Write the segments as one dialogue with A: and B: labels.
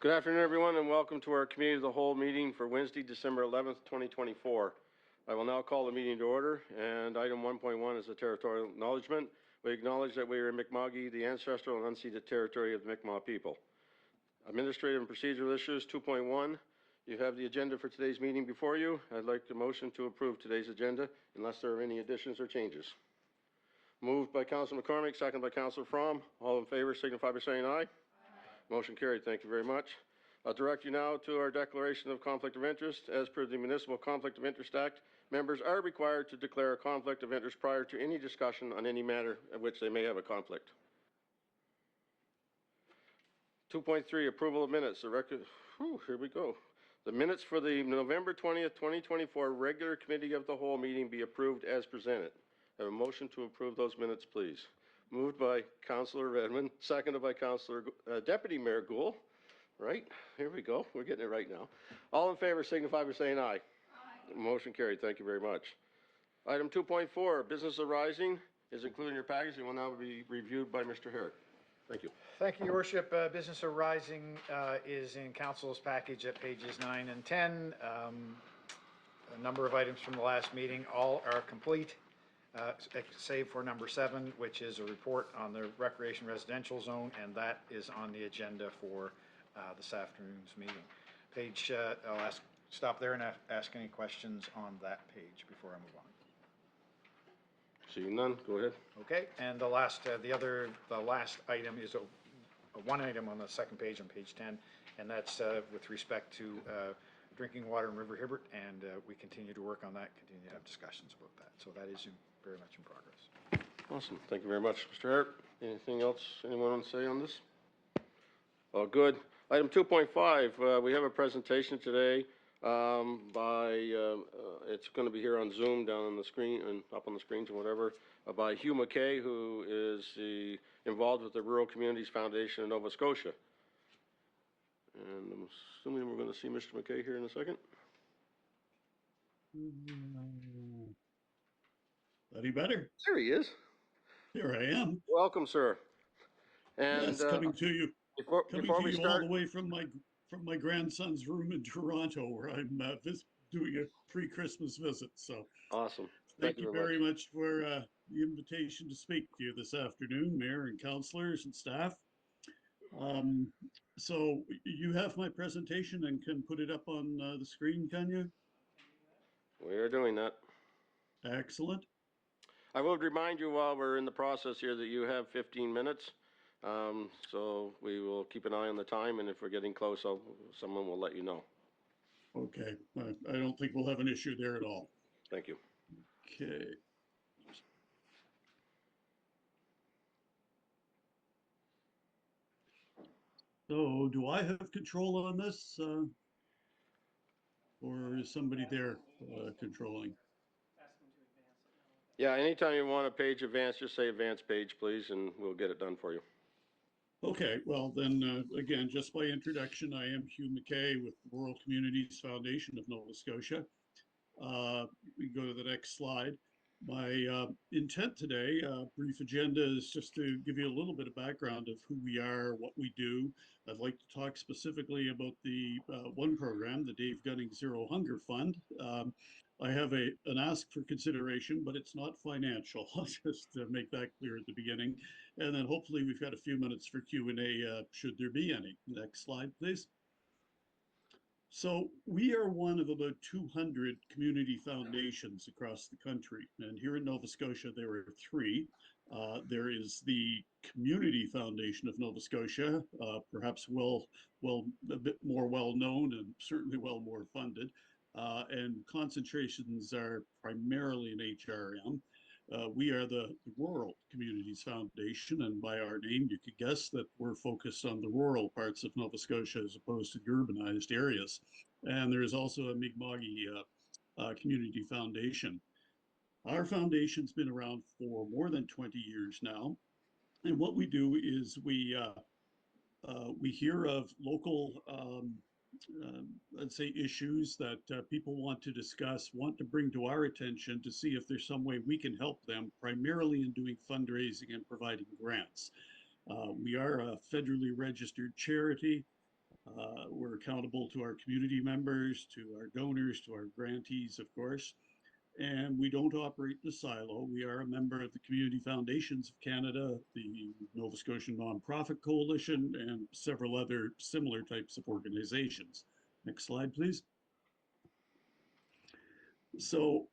A: Good afternoon, everyone, and welcome to our Committee of the Whole meeting for Wednesday, December 11th, 2024. I will now call the meeting to order, and item 1.1 is the territorial acknowledgement. We acknowledge that we are in Mi'kma'ki, the ancestral and unceded territory of the Mi'kmaq people. Administrative and procedural issues 2.1. You have the agenda for today's meeting before you. I'd like a motion to approve today's agenda unless there are any additions or changes. Moved by Councilor McCormick, second by Councilor Fromm. All in favor signify by saying aye. Motion carried. Thank you very much. I'll direct you now to our declaration of conflict of interest. As per the Municipal Conflict of Interest Act, members are required to declare a conflict of interest prior to any discussion on any matter at which they may have a conflict. 2.3, approval of minutes. The record, here we go. The minutes for the November 20th, 2024 regular Committee of the Whole meeting be approved as presented. I have a motion to approve those minutes, please. Moved by Councilor Redmond, seconded by Councilor Deputy Mayor Gould. Right, here we go. We're getting it right now. All in favor signify by saying aye. Aye. Motion carried. Thank you very much. Item 2.4, business arising is included in your package and will now be reviewed by Mr. Herrick. Thank you.
B: Thank you, Your Worship. Business arising is in Council's package at pages 9 and 10. A number of items from the last meeting, all are complete. Save for number 7, which is a report on the recreation residential zone, and that is on the agenda for this afternoon's meeting. Page, I'll stop there and ask any questions on that page before I move on.
A: Seeing none, go ahead.
B: Okay, and the last item is one item on the second page on page 10, and that's with respect to drinking water in River Hibbert, and we continue to work on that, continue to have discussions about that. So that is very much in progress.
A: Awesome. Thank you very much, Mr. Herrick. Anything else anyone want to say on this? Oh, good. Item 2.5, we have a presentation today it's going to be here on Zoom down on the screen and up on the screens and whatever, by Hugh McKay, who is involved with the Rural Communities Foundation in Nova Scotia. And I'm assuming we're going to see Mr. McKay here in a second.
C: Any better?
A: There he is.
C: Here I am.
A: Welcome, sir. And
C: yes, coming to you.
A: Before we start,
C: all the way from my grandson's room in Toronto, where I'm doing a pre-Christmas visit. So
A: awesome.
C: Thank you very much for the invitation to speak to you this afternoon, Mayor and councillors and staff. So you have my presentation and can put it up on the screen, can you?
A: We are doing that.
C: Excellent.
A: I will remind you while we're in the process here that you have 15 minutes. So we will keep an eye on the time, and if we're getting close, someone will let you know.
C: Okay. I don't think we'll have an issue there at all.
A: Thank you.
C: Okay. So do I have control on this, or is somebody there controlling?
A: Yeah, anytime you want a page advance, just say advance page, please, and we'll get it done for you.
C: Okay, well then, again, just by introduction, I am Hugh McKay with the Rural Communities Foundation of Nova Scotia. We go to the next slide. My intent today, brief agenda, is just to give you a little bit of background of who we are, what we do. I'd like to talk specifically about the one program, the Dave Gunning Zero Hunger Fund. I have an ask for consideration, but it's not financial. I'll just make that clear at the beginning. And then hopefully we've got a few minutes for Q&A, should there be any. Next slide, please. So we are one of about 200 community foundations across the country. And here in Nova Scotia, there are 3. There is the Community Foundation of Nova Scotia, perhaps a bit more well-known and certainly well more funded. And concentrations are primarily in HRM. We are the Rural Communities Foundation, and by our name, you could guess that we're focused on the rural parts of Nova Scotia as opposed to the urbanized areas. And there is also a Mi'kma'ki Community Foundation. Our foundation's been around for more than 20 years now, and what we do is we hear of local let's say issues that people want to discuss, want to bring to our attention to see if there's some way we can help them, primarily in doing fundraising and providing grants. We are a federally registered charity. We're accountable to our community members, to our donors, to our grantees, of course. And we don't operate in a silo. We are a member of the Community Foundations of Canada, the Nova Scotia Nonprofit Coalition, and several other similar types of organizations. Next slide, please. So,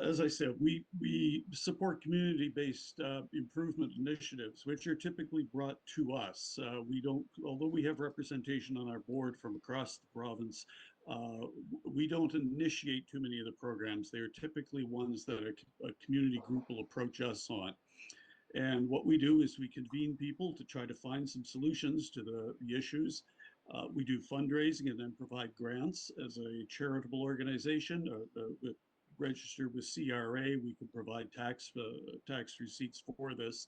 C: as I said, we support community-based improvement initiatives, which are typically brought to us. We don't, although we have representation on our board from across the province, we don't initiate too many of the programs. They are typically ones that a community group will approach us on. And what we do is we convene people to try to find some solutions to the issues. We do fundraising and then provide grants as a charitable organization with registered with CRA. We can provide tax receipts for this.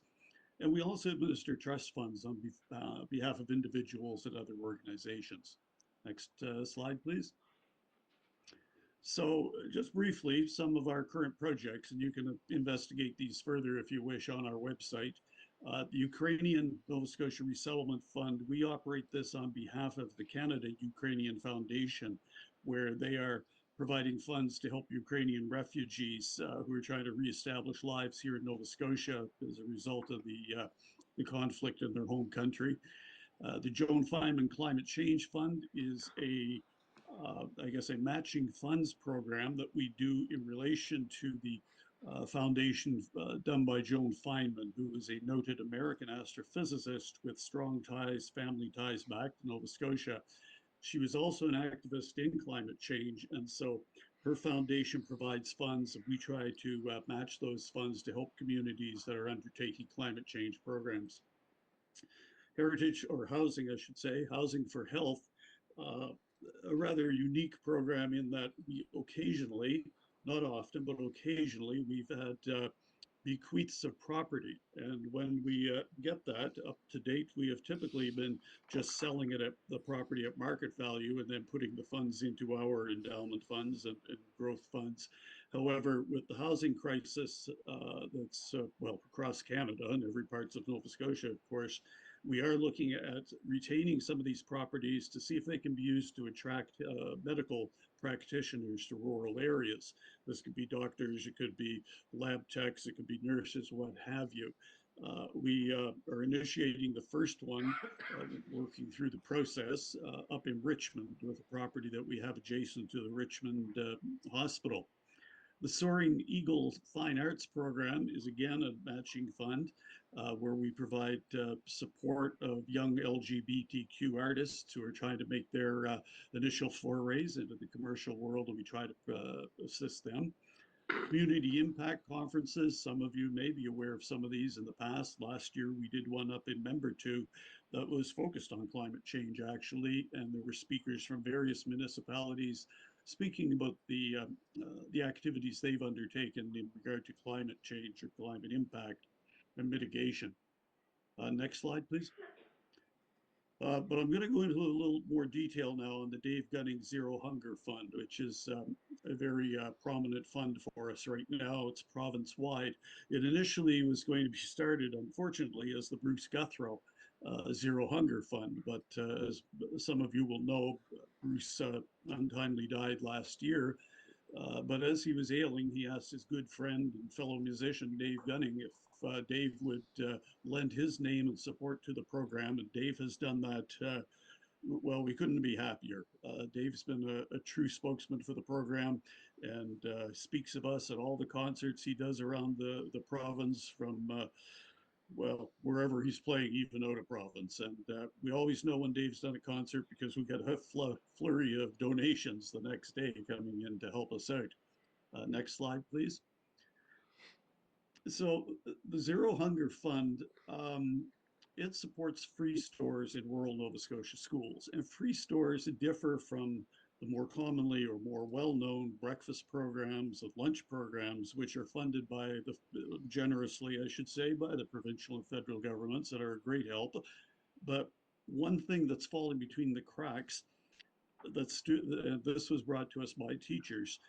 C: And we also administer trust funds on behalf of individuals and other organizations. Next slide, please. So just briefly, some of our current projects, and you can investigate these further if you wish on our website. The Ukrainian Nova Scotia Resettlement Fund, we operate this on behalf of the Canada-Ukrainian Foundation, where they are providing funds to help Ukrainian refugees who are trying to reestablish lives here in Nova Scotia as a result of the conflict in their home country. The Joan Fineman Climate Change Fund is I guess, a matching funds program that we do in relation to the foundation done by Joan Fineman, who is a noted American astrophysicist with strong ties, family ties back to Nova Scotia. She was also an activist in climate change, and so her foundation provides funds, and we try to match those funds to help communities that are undertaking climate change programs. Heritage, or housing, I should say, Housing for Health, a rather unique program in that we occasionally, not often, but occasionally, we've had bequeaths of property. And when we get that up to date, we have typically been just selling it at the property at market value and then putting the funds into our endowment funds and growth funds. However, with the housing crisis that's, well, across Canada and every parts of Nova Scotia, of course, we are looking at retaining some of these properties to see if they can be used to attract medical practitioners to rural areas. This could be doctors, it could be lab techs, it could be nurses, what have you. We are initiating the first one, working through the process up in Richmond with a property that we have adjacent to the Richmond Hospital. The Soaring Eagle Fine Arts Program is again a matching fund where we provide support of young LGBTQ artists who are trying to make their initial forays into the commercial world, and we try to assist them. Community impact conferences, some of you may be aware of some of these in the past. Last year we did one up in Membertou that was focused on climate change actually, and there were speakers from various municipalities speaking about the activities they've undertaken in regard to climate change or climate impact and mitigation. Next slide, please. But I'm going to go into a little more detail now on the Dave Gunning Zero Hunger Fund, which is a very prominent fund for us right now. It's province-wide. It initially was going to be started, unfortunately, as the Bruce Guthro Zero Hunger Fund, but as some of you will know, Bruce untimely died last year. But as he was ailing, he asked his good friend and fellow musician Dave Gunning if Dave would lend his name and support to the program, and Dave has done that. Well, we couldn't be happier. Dave's been a true spokesman for the program and speaks of us at all the concerts he does around the province from well, wherever he's playing, even out of province. And we always know when Dave's done a concert because we get a flurry of donations the next day coming in to help us out. Next slide, please. So the Zero Hunger Fund, it supports free stores in rural Nova Scotia schools. And free stores differ from the more commonly or more well-known breakfast programs and lunch programs, which are funded by generously, I should say, by the provincial and federal governments that are a great help. But one thing that's falling between the cracks, this was brought to us by teachers,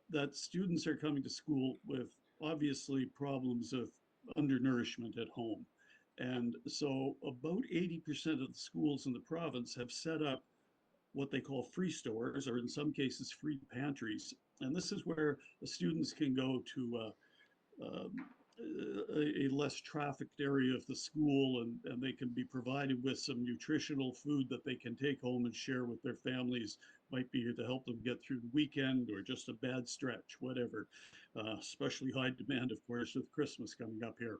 C: that students are coming to school with obviously problems of undernourishment at home. And so about 80% of the schools in the province have set up what they call free stores, or in some cases, free pantries. And this is where the students can go to um, a less trafficked area of the school, and they can be provided with some nutritional food that they can take home and share with their families. Might be to help them get through the weekend or just a bad stretch, whatever. Especially high demand, of course, with Christmas coming up here.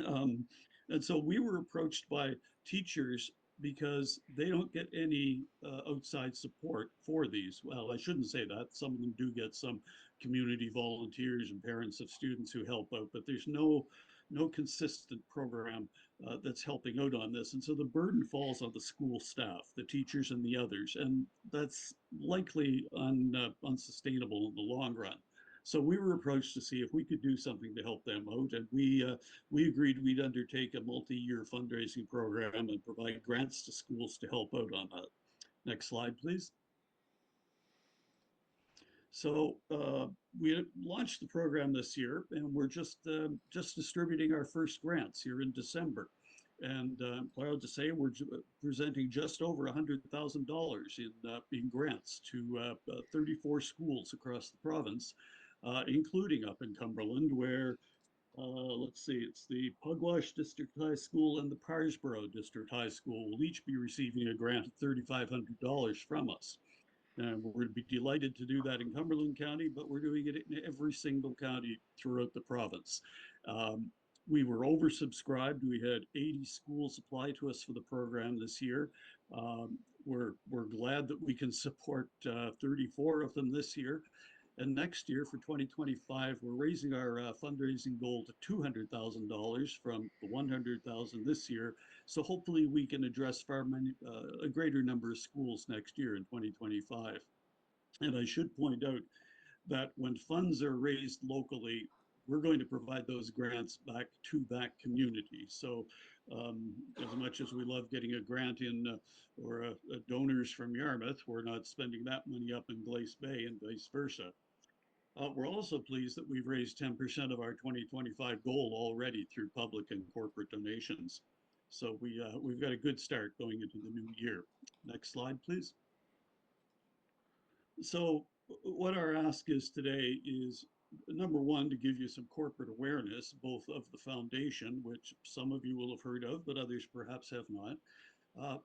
C: Um, and so we were approached by teachers because they don't get any outside support for these. Well, I shouldn't say that. Some of them do get some community volunteers and parents of students who help out, but there's no consistent program that's helping out on this. And so the burden falls on the school staff, the teachers and the others, and that's likely unsustainable in the long run. So we were approached to see if we could do something to help them out, and we agreed we'd undertake a multi-year fundraising program and provide grants to schools to help out on that. Next slide, please. So we launched the program this year, and we're just distributing our first grants here in December. And I'm proud to say we're presenting just over $100,000 in grants to 34 schools across the province, including up in Cumberland, where let's see, it's the Pugwash District High School and the Parsboro District High School will each be receiving a grant of $3,500 from us. And we're going to be delighted to do that in Cumberland County, but we're doing it in every single county throughout the province. We were oversubscribed. We had 80 schools apply to us for the program this year. We're glad that we can support 34 of them this year. And next year, for 2025, we're raising our fundraising goal to $200,000 from the $100,000 this year. So hopefully we can address a greater number of schools next year in 2025. And I should point out that when funds are raised locally, we're going to provide those grants back to that community. So as much as we love getting a grant in or donors from Yarmouth, we're not spending that money up in Glace Bay and vice versa. We're also pleased that we've raised 10% of our 2025 goal already through public and corporate donations. So we've got a good start going into the new year. Next slide, please. So what our ask is today is, number one, to give you some corporate awareness, both of the foundation, which some of you will have heard of, but others perhaps have not,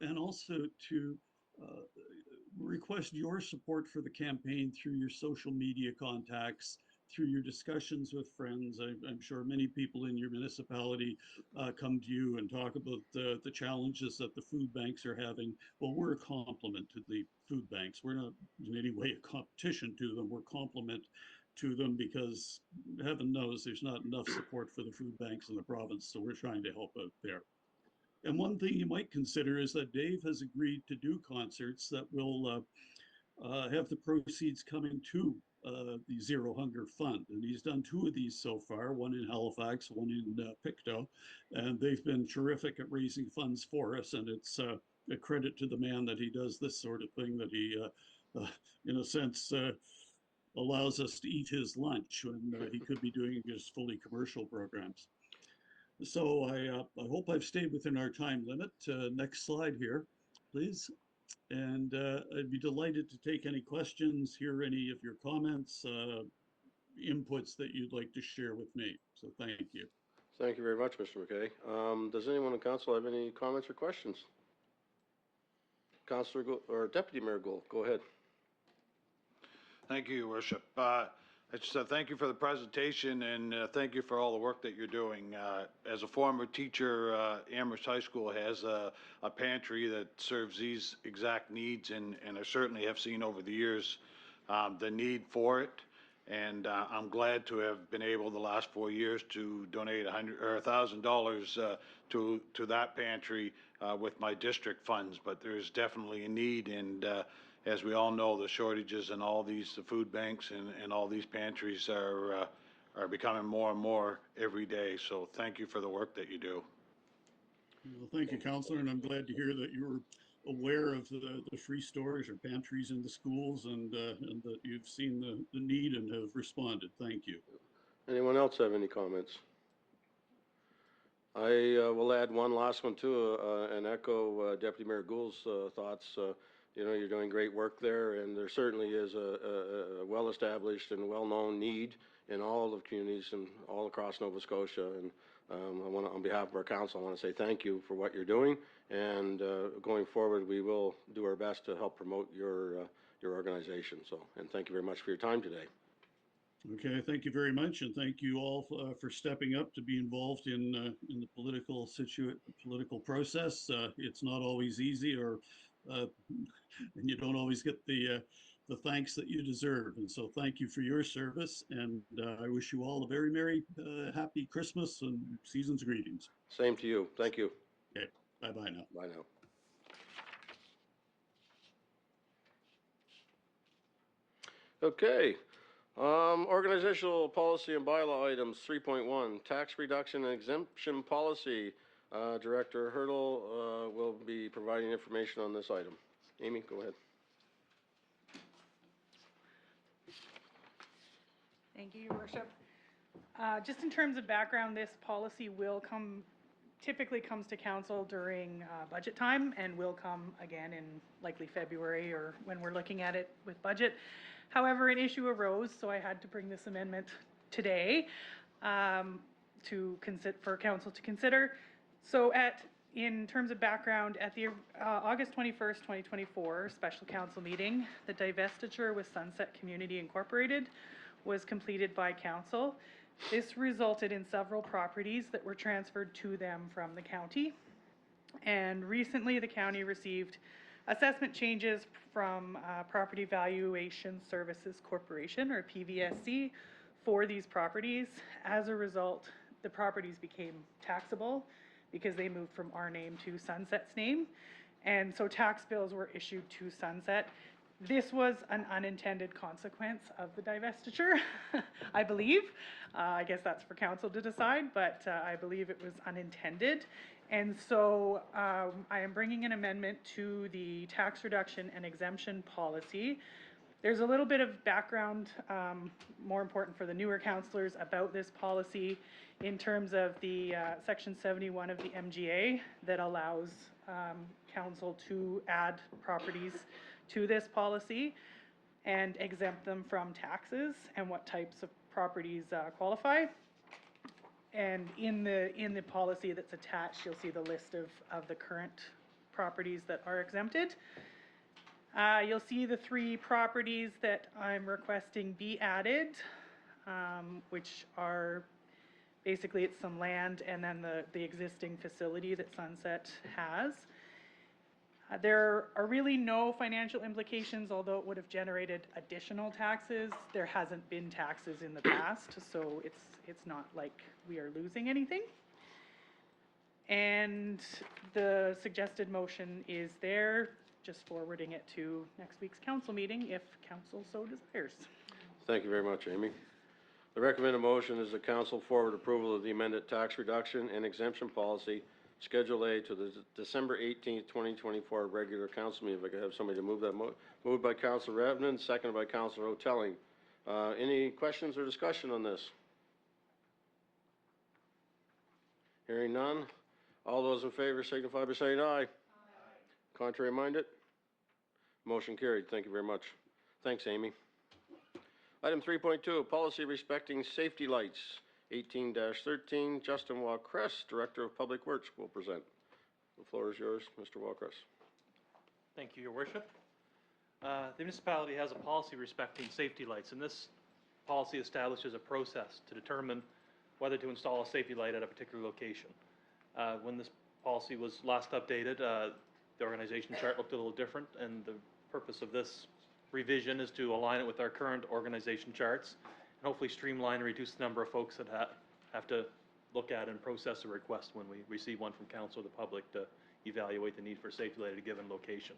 C: and also to request your support for the campaign through your social media contacts, through your discussions with friends. I'm sure many people in your municipality come to you and talk about the challenges that the food banks are having. Well, we're a complement to the food banks. We're not in any way a competition to them. We're complement to them because heaven knows there's not enough support for the food banks in the province. So we're trying to help out there. And one thing you might consider is that Dave has agreed to do concerts that will have the proceeds coming to the Zero Hunger Fund. And he's done 2 of these so far, one in Halifax, one in Pictou. And they've been terrific at raising funds for us. And it's a credit to the man that he does this sort of thing, that he, in a sense, allows us to eat his lunch when he could be doing his fully commercial programs. So I hope I've stayed within our time limit. Next slide here, please. And I'd be delighted to take any questions, hear any of your comments, inputs that you'd like to share with me. So thank you.
A: Thank you very much, Mr. McKay. Does anyone in council have any comments or questions? Councillor or Deputy Mayor Gould, go ahead.
D: Thank you, Your Worship. I just thank you for the presentation, and thank you for all the work that you're doing. As a former teacher, Amherst High School has a pantry that serves these exact needs, and I certainly have seen over the years the need for it. And I'm glad to have been able the last 4 years to donate $1,000 to that pantry with my district funds. But there's definitely a need, and as we all know, the shortages in all these food banks and all these pantries are becoming more and more every day. So thank you for the work that you do.
C: Well, thank you, Councillor, and I'm glad to hear that you're aware of the free stores or pantries in the schools, and that you've seen the need and have responded. Thank you.
A: Anyone else have any comments? I will add one last one too, and echo Deputy Mayor Gould's thoughts. You know, you're doing great work there, and there certainly is a well-established and well-known need in all of the communities and all across Nova Scotia. And I want to, on behalf of our council, I want to say thank you for what you're doing. And going forward, we will do our best to help promote your organization. So, and thank you very much for your time today.
C: Okay, thank you very much, and thank you all for stepping up to be involved in the political process. It's not always easy, or and you don't always get the thanks that you deserve. And so, thank you for your service, and I wish you all a very merry, happy Christmas and season's greetings.
A: Same to you. Thank you.
C: Okay, bye bye now.
A: Bye now. Okay. Organizational policy and bylaw items 3.1, tax reduction and exemption policy. Director Hurdle will be providing information on this item. Amy, go ahead.
E: Thank you, Your Worship. Just in terms of background, this policy typically comes to council during budget time, and will come again in likely February or when we're looking at it with budget. However, an issue arose, so I had to bring this amendment today for council to consider. So in terms of background, at the August 21st, 2024 special council meeting, the divestiture with Sunset Community Incorporated was completed by council. This resulted in several properties that were transferred to them from the county. And recently the county received assessment changes from Property Valuation Services Corporation, or PVSC, for these properties. As a result, the properties became taxable because they moved from our name to Sunset's name. And so tax bills were issued to Sunset. This was an unintended consequence of the divestiture, I believe. I guess that's for council to decide, but I believe it was unintended. And so I am bringing an amendment to the tax reduction and exemption policy. There's a little bit of background, more important for the newer councillors, about this policy in terms of the Section 71 of the MGA that allows council to add properties to this policy and exempt them from taxes and what types of properties qualify. And in the policy that's attached, you'll see the list of the current properties that are exempted. You'll see the 3 properties that I'm requesting be added, which are basically it's some land and then the existing facility that Sunset has. There are really no financial implications, although it would have generated additional taxes. There hasn't been taxes in the past, so it's not like we are losing anything. And the suggested motion is there, just forwarding it to next week's council meeting if council so desires.
A: Thank you very much, Amy. The recommended motion is the council forward approval of the amended tax reduction and exemption policy, Schedule A, to the December 18th, 2024 regular council meeting. If I could have somebody to move that. Moved by Councillor Ravnan, seconded by Councillor O'Telling. Any questions or discussion on this? Hearing none. All those in favor signify by saying aye. Aye. Contrary minded? Motion carried. Thank you very much. Thanks, Amy. Item 3.2, policy respecting safety lights. 18-13, Justin Walcrest, Director of Public Works, will present. The floor is yours, Mr. Walcrest.
F: Thank you, Your Worship. The municipality has a policy respecting safety lights, and this policy establishes a process to determine whether to install a safety light at a particular location. When this policy was last updated, the organization chart looked a little different, and the purpose of this revision is to align it with our current organization charts and hopefully streamline and reduce the number of folks that have to look at and process a request when we receive one from council or the public to evaluate the need for safety light at a given location.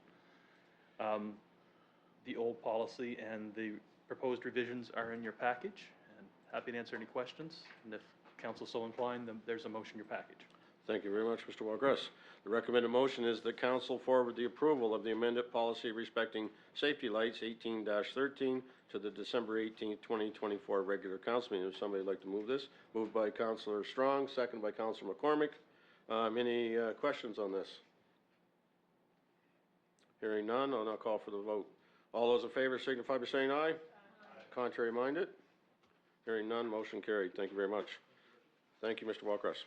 F: The old policy and the proposed revisions are in your package, and happy to answer any questions. And if council so inclined, then there's a motion in your package.
A: Thank you very much, Mr. Walcrest. The recommended motion is the council forward the approval of the amended policy respecting safety lights 18-13 to the December 18th, 2024 regular council meeting. If somebody would like to move this. Moved by Councillor Strong, second by Councillor McCormick. Any questions on this? Hearing none, I'll now call for the vote. All those in favor signify by saying aye. Contrary minded? Hearing none, motion carried. Thank you very much. Thank you, Mr. Walcross.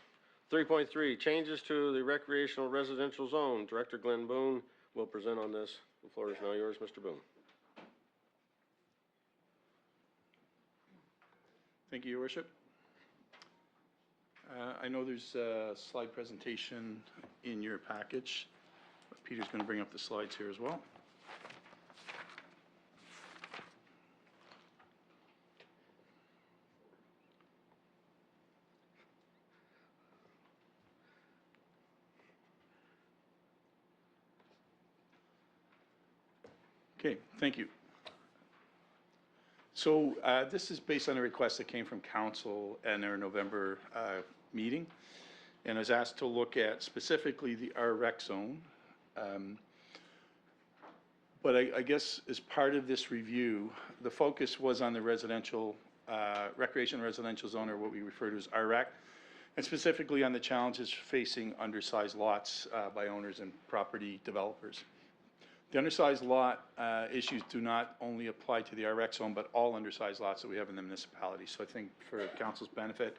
A: 3.3, changes to the recreational residential zone. Director Glenn Boone will present on this. The floor is now yours, Mr. Boone.
G: Thank you, Your Worship. I know there's a slide presentation in your package, but Peter's going to bring up the slides here as well. Okay, thank you. So this is based on a request that came from council in our November meeting, and I was asked to look at specifically the RREC zone. But I guess as part of this review, the focus was on the residential, recreation residential zone, or what we refer to as RREC, and specifically on the challenges facing undersized lots by owners and property developers. The undersized lot issues do not only apply to the RREC zone, but all undersized lots that we have in the municipality. So I think for council's benefit,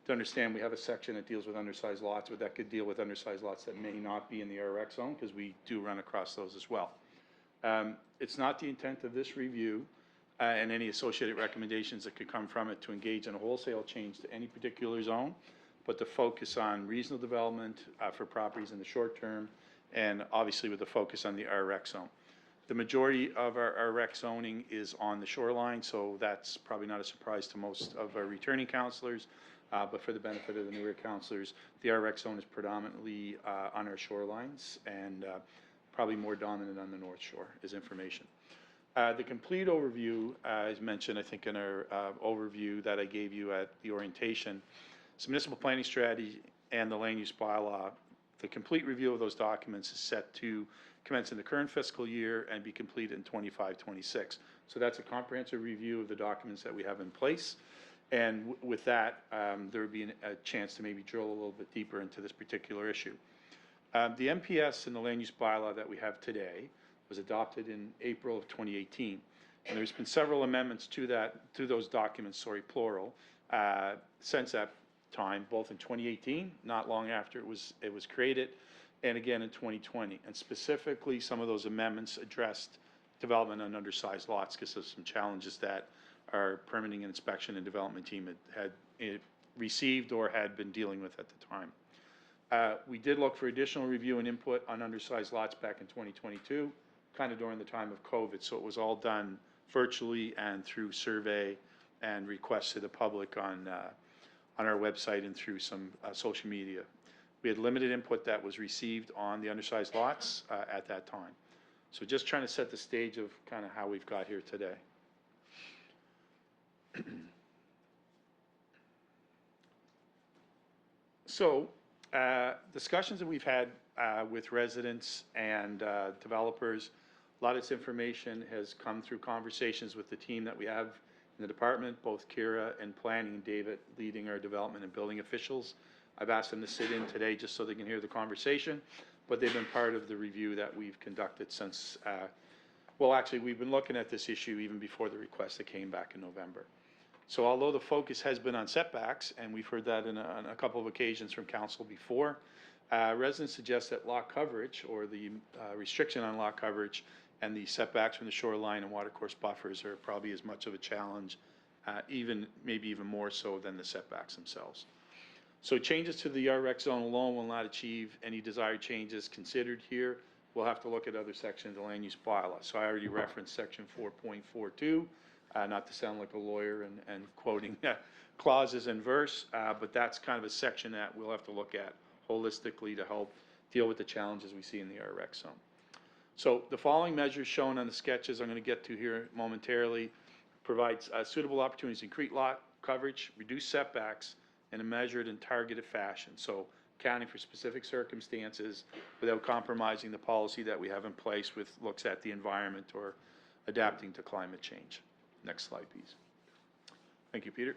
G: to understand, we have a section that deals with undersized lots, but that could deal with undersized lots that may not be in the RREC zone, because we do run across those as well. It's not the intent of this review and any associated recommendations that could come from it to engage in a wholesale change to any particular zone, but to focus on regional development for properties in the short term, and obviously with a focus on the RREC zone. The majority of our RREC zoning is on the shoreline, so that's probably not a surprise to most of our returning councillors, but for the benefit of the newer councillors, the RREC zone is predominantly on our shorelines, and probably more dominant on the North Shore is information. The complete overview, as mentioned, I think in our overview that I gave you at the orientation, so municipal planning strategy and the land use bylaw, the complete review of those documents is set to commence in the current fiscal year and be completed in 25-26. So that's a comprehensive review of the documents that we have in place. And with that, there would be a chance to maybe drill a little bit deeper into this particular issue. The MPS and the land use bylaw that we have today was adopted in April of 2018. And there's been several amendments to those documents, plural, since that time, both in 2018, not long after it was created, and again in 2020. And specifically, some of those amendments addressed development on undersized lots because of some challenges that our permitting and inspection and development team had received or had been dealing with at the time. We did look for additional review and input on undersized lots back in 2022, kind of during the time of COVID. So it was all done virtually and through survey and requests to the public on our website and through some social media. We had limited input that was received on the undersized lots at that time. So just trying to set the stage of kind of how we've got here today. So discussions that we've had with residents and developers, a lot of this information has come through conversations with the team that we have in the department, both Kira and planning, and David leading our development and building officials. I've asked them to sit in today just so they can hear the conversation, but they've been part of the review that we've conducted since, well, actually, we've been looking at this issue even before the request that came back in November. So although the focus has been on setbacks, and we've heard that on a couple of occasions from council before, residents suggest that lot coverage, or the restriction on lot coverage, and the setbacks from the shoreline and watercourse buffers are probably as much of a challenge, maybe even more so than the setbacks themselves. So changes to the RREC zone alone will not achieve any desired changes considered here. We'll have to look at other sections of the land use bylaw. So I already referenced section 4.42, not to sound like a lawyer and quoting clauses in verse, but that's kind of a section that we'll have to look at holistically to help deal with the challenges we see in the RREC zone. So the following measures shown on the sketches I'm going to get to here momentarily provides suitable opportunities to increase lot coverage, reduce setbacks in a measured and targeted fashion. So accounting for specific circumstances without compromising the policy that we have in place with looks at the environment or adapting to climate change. Next slide, please. Thank you, Peter.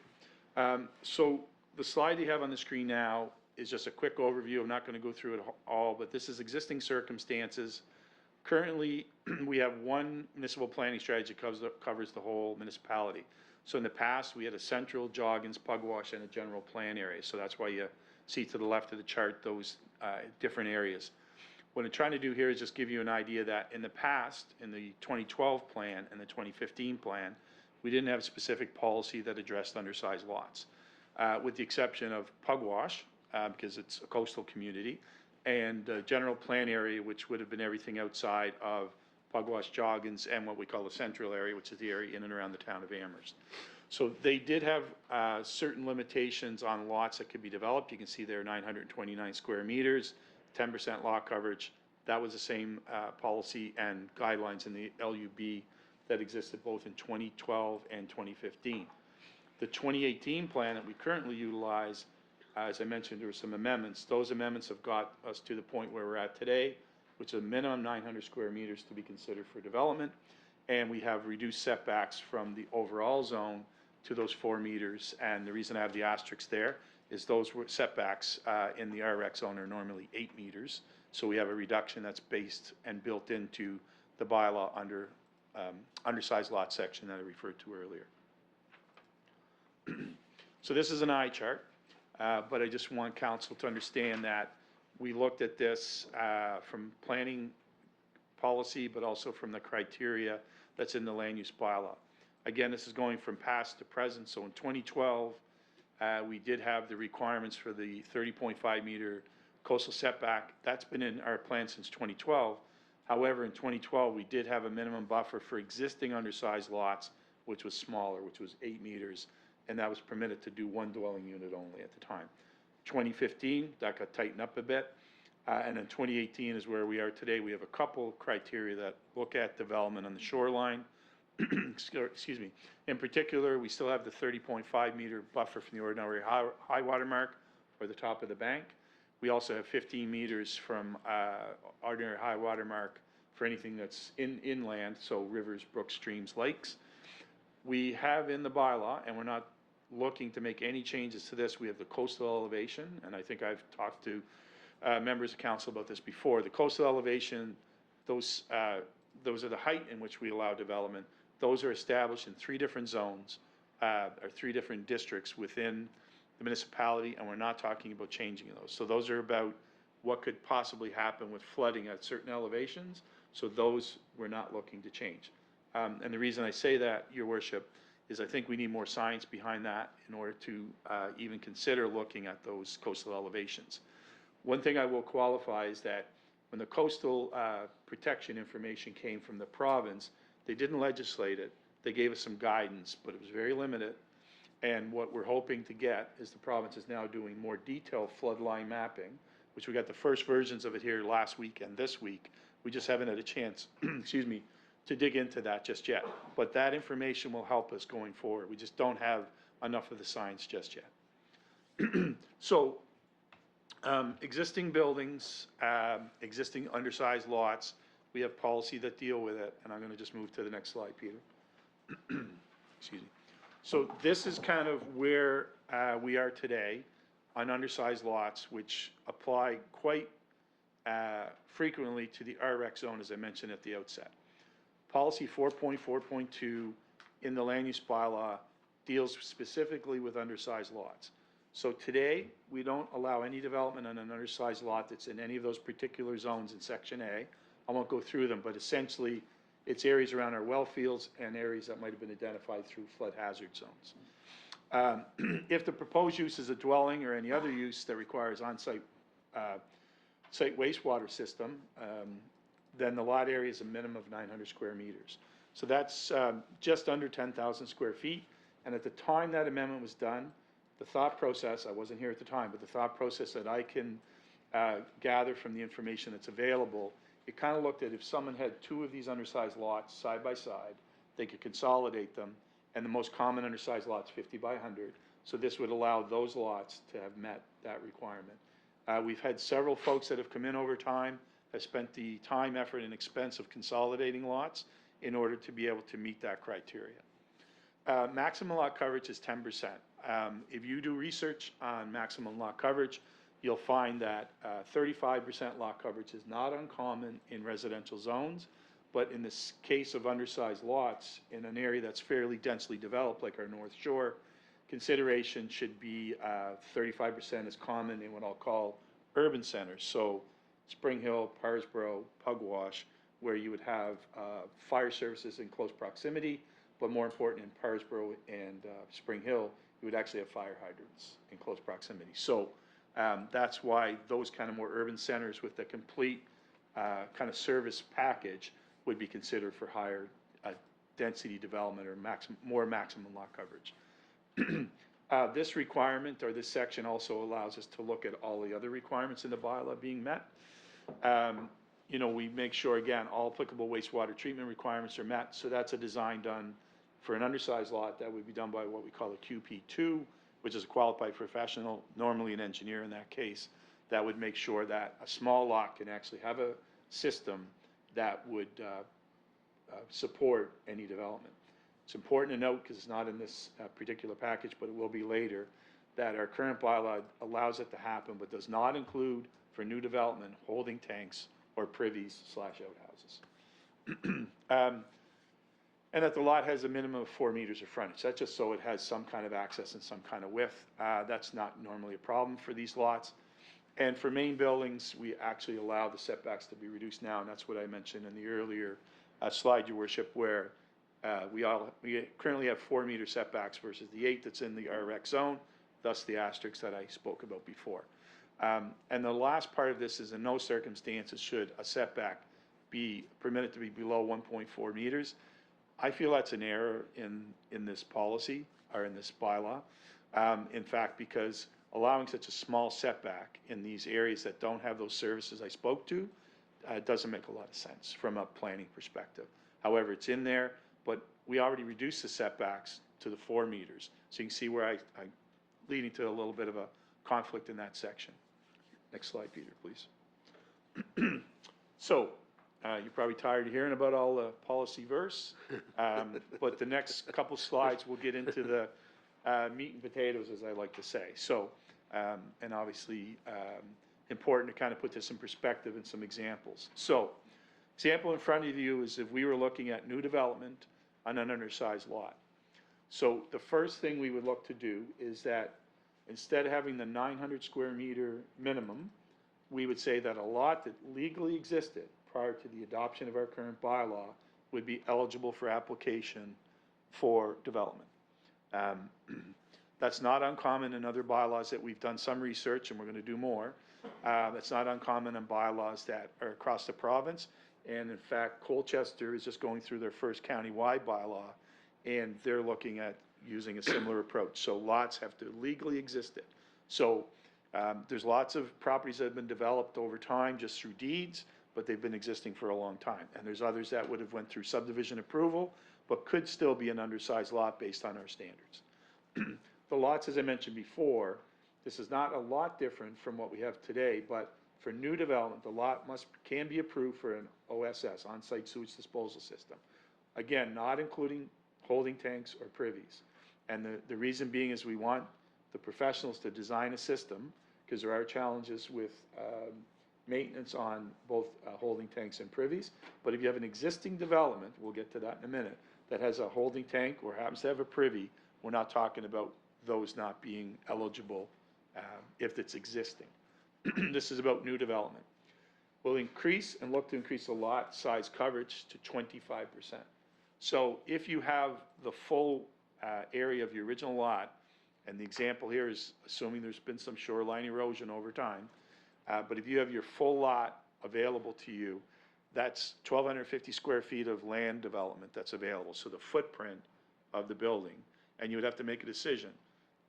G: So the slide you have on the screen now is just a quick overview. I'm not going to go through it all, but this is existing circumstances Currently, we have one municipal planning strategy that covers the whole municipality. So in the past, we had a central, Joggins, Pugwash, and a general plan area. So that's why you see to the left of the chart those different areas. What I'm trying to do here is just give you an idea that in the past, in the 2012 plan and the 2015 plan, we didn't have specific policy that addressed undersized lots, with the exception of Pugwash, because it's a coastal community, and general plan area, which would have been everything outside of Pugwash, Joggins, and what we call the central area, which is the area in and around the town of Amherst. So they did have certain limitations on lots that could be developed. You can see there 929 square meters, 10% lot coverage. That was the same policy and guidelines in the LUB that existed both in 2012 and 2015. The 2018 plan that we currently utilize, as I mentioned, there were some amendments. Those amendments have got us to the point where we're at today, which is a minimum 900 square meters to be considered for development. And we have reduced setbacks from the overall zone to those 4 meters. And the reason I have the asterisks there is those setbacks in the RX zone are normally 8 meters. So we have a reduction that's based and built into the bylaw under undersized lot section that I referred to earlier. So this is an eye chart, but I just want council to understand that we looked at this from planning policy, but also from the criteria that's in the land use bylaw. Again, this is going from past to present. So in 2012, we did have the requirements for the 30.5 meter coastal setback. That's been in our plan since 2012. However, in 2012, we did have a minimum buffer for existing undersized lots, which was smaller, which was 8 meters, and that was permitted to do 1 dwelling unit only at the time. 2015, that got tightened up a bit, and then 2018 is where we are today. We have a couple criteria that look at development on the shoreline. Excuse me. In particular, we still have the 30.5 meter buffer from the ordinary high water mark or the top of the bank. We also have 15 meters from ordinary high water mark for anything that's inland, so rivers, brooks, streams, lakes. We have in the bylaw, and we're not looking to make any changes to this, we have the coastal elevation, and I think I've talked to members of council about this before. The coastal elevation, those are the height in which we allow development. Those are established in 3 different zones, or 3 different districts within the municipality, and we're not talking about changing those. So those are about what could possibly happen with flooding at certain elevations. So those we're not looking to change. And the reason I say that, Your Worship, is I think we need more science behind that in order to even consider looking at those coastal elevations. One thing I will qualify is that when the coastal protection information came from the province, they didn't legislate it. They gave us some guidance, but it was very limited. And what we're hoping to get is the province is now doing more detailed floodline mapping, which we got the first versions of it here last week and this week. We just haven't had a chance, excuse me, to dig into that just yet. But that information will help us going forward. We just don't have enough of the science just yet. So, existing buildings, existing undersized lots, we have policy that deal with it. And I'm going to just move to the next slide, Peter. Excuse me. So this is kind of where we are today on undersized lots, which apply quite frequently to the RX zone, as I mentioned at the outset. Policy 4.4.2 in the land use bylaw deals specifically with undersized lots. So today, we don't allow any development on an undersized lot that's in any of those particular zones in Section A. I won't go through them, but essentially, it's areas around our well fields and areas that might have been identified through flood hazard zones. If the proposed use is a dwelling or any other use that requires on-site site wastewater system, then the lot area is a minimum of 900 square meters. So that's just under 10,000 square feet. And at the time that amendment was done, the thought process, I wasn't here at the time, but the thought process that I can gather from the information that's available, it kind of looked at if someone had 2 of these undersized lots side by side, they could consolidate them, and the most common undersized lot's 50 by 100. So this would allow those lots to have met that requirement. We've had several folks that have come in over time, have spent the time, effort, and expense of consolidating lots in order to be able to meet that criteria. Maximum lot coverage is 10%. If you do research on maximum lot coverage, you'll find that 35% lot coverage is not uncommon in residential zones, but in this case of undersized lots in an area that's fairly densely developed, like our North Shore, consideration should be 35% is common in what I'll call urban centers. So Spring Hill, Parsboro, Pugwash, where you would have fire services in close proximity, but more important in Parsboro and Spring Hill, you would actually have fire hydrants in close proximity. So that's why those kind of more urban centers with the complete kind of service package would be considered for higher density development or more maximum lot coverage. This requirement or this section also allows us to look at all the other requirements in the bylaw being met. You know, we make sure, again, all applicable wastewater treatment requirements are met. So that's a design done for an undersized lot that would be done by what we call a QP2, which is a qualified professional, normally an engineer in that case, that would make sure that a small lot can actually have a system that would support any development. It's important to note, because it's not in this particular package, but it will be later, that our current bylaw allows it to happen, but does not include for new development holding tanks or privies / outhouses. And that the lot has a minimum of 4 meters of frontage. That's just so it has some kind of access and some kind of width. That's not normally a problem for these lots. And for main buildings, we actually allow the setbacks to be reduced now, and that's what I mentioned in the earlier slide, Your Worship, where we currently have 4 meter setbacks versus the 8 that's in the RX zone, thus the asterisk that I spoke about before. And the last part of this is in no circumstances should a setback be permitted to be below 1.4 meters. I feel that's an error in this policy or in this bylaw. In fact, because allowing such a small setback in these areas that don't have those services I spoke to doesn't make a lot of sense from a planning perspective. However, it's in there, but we already reduced the setbacks to the 4 meters. So you can see where I'm leading to a little bit of a conflict in that section. Next slide, Peter, please. So you're probably tired of hearing about all the policy verse, but the next couple slides will get into the meat and potatoes, as I like to say. So, and obviously important to kind of put this in perspective and some examples. So, example in front of you is if we were looking at new development on an undersized lot. So the first thing we would look to do is that instead of having the 900 square meter minimum, we would say that a lot that legally existed prior to the adoption of our current bylaw would be eligible for application for development. That's not uncommon in other bylaws that we've done some research, and we're going to do more. That's not uncommon in bylaws that are across the province. And in fact, Colchester is just going through their first county-wide bylaw, and they're looking at using a similar approach. So lots have to legally exist. So there's lots of properties that have been developed over time just through deeds, but they've been existing for a long time. And there's others that would have went through subdivision approval, but could still be an undersized lot based on our standards. The lots, as I mentioned before, this is not a lot different from what we have today, but for new development, the lot can be approved for an OSS, on-site sewage disposal system. Again, not including holding tanks or privies. And the reason being is we want the professionals to design a system, because there are challenges with maintenance on both holding tanks and privies. But if you have an existing development, we'll get to that in a minute, that has a holding tank or happens to have a privy, we're not talking about those not being eligible if it's existing. This is about new development. We'll increase and look to increase the lot size coverage to 25%. So if you have the full area of your original lot, and the example here is assuming there's been some shoreline erosion over time, but if you have your full lot available to you, that's 1,250 square feet of land development that's available. So the footprint of the building, and you would have to make a decision.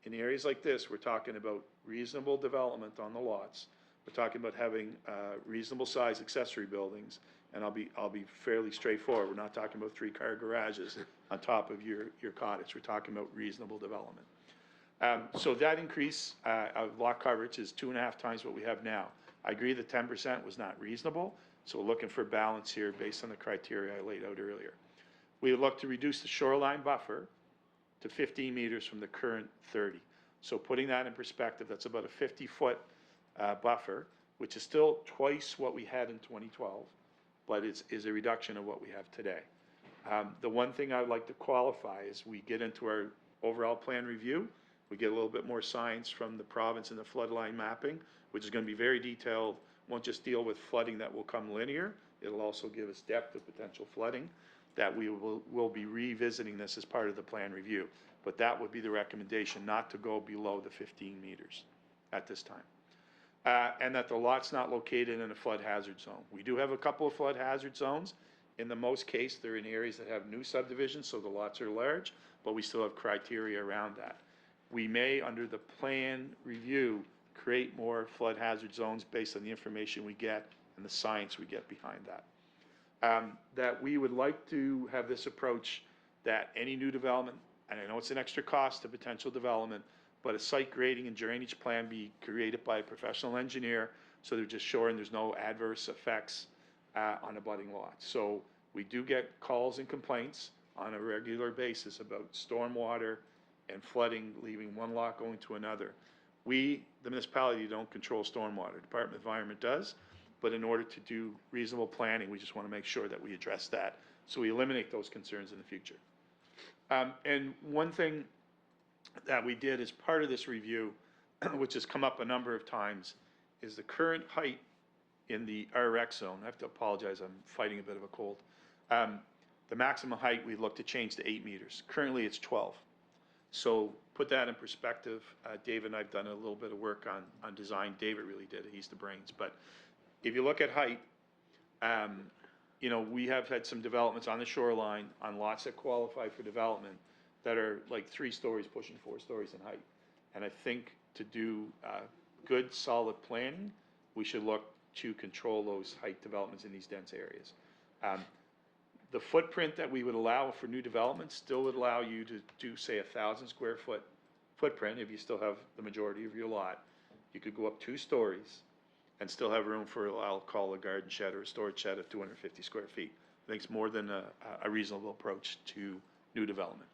G: In areas like this, we're talking about reasonable development on the lots. We're talking about having reasonable size accessory buildings, and I'll be fairly straightforward. We're not talking about 3-car garages on top of your cottage. We're talking about reasonable development. So that increase of lot coverage is 2.5 times what we have now. I agree that 10% was not reasonable, so we're looking for balance here based on the criteria I laid out earlier. We would look to reduce the shoreline buffer to 15 meters from the current 30. So putting that in perspective, that's about a 50-foot buffer, which is still twice what we had in 2012, but is a reduction of what we have today. The one thing I would like to qualify is we get into our overall plan review, we get a little bit more science from the province and the floodline mapping, which is going to be very detailed. Won't just deal with flooding that will come linear. It'll also give us depth of potential flooding that will be revisiting this as part of the plan review. But that would be the recommendation, not to go below the 15 meters at this time. And that the lot's not located in a flood hazard zone. We do have a couple of flood hazard zones. In the most case, they're in areas that have new subdivisions, so the lots are large, but we still have criteria around that. We may, under the plan review, create more flood hazard zones based on the information we get and the science we get behind that. That we would like to have this approach that any new development, and I know it's an extra cost to potential development, but a site grading and drainage plan be created by a professional engineer, so they're just sure and there's no adverse effects on abutting lots. So we do get calls and complaints on a regular basis about stormwater and flooding, leaving one lot going to another. We, the municipality, don't control stormwater. Department of Environment does, but in order to do reasonable planning, we just want to make sure that we address that, so we eliminate those concerns in the future. And one thing that we did as part of this review, which has come up a number of times, is the current height in the RX zone. I have to apologize, I'm fighting a bit of a cold. The maximum height we look to change to 8 meters. Currently it's 12. So put that in perspective. David and I have done a little bit of work on design. David really did it, he's the brains. But if you look at height, you know, we have had some developments on the shoreline on lots that qualify for development that are like 3 stories pushing 4 stories in height. And I think to do good, solid planning, we should look to control those height developments in these dense areas. The footprint that we would allow for new development still would allow you to do, say, 1,000 square foot footprint if you still have the majority of your lot. You could go up 2 stories and still have room for, I'll call a garden shed or a storage shed of 250 square feet. I think it's more than a reasonable approach to new development.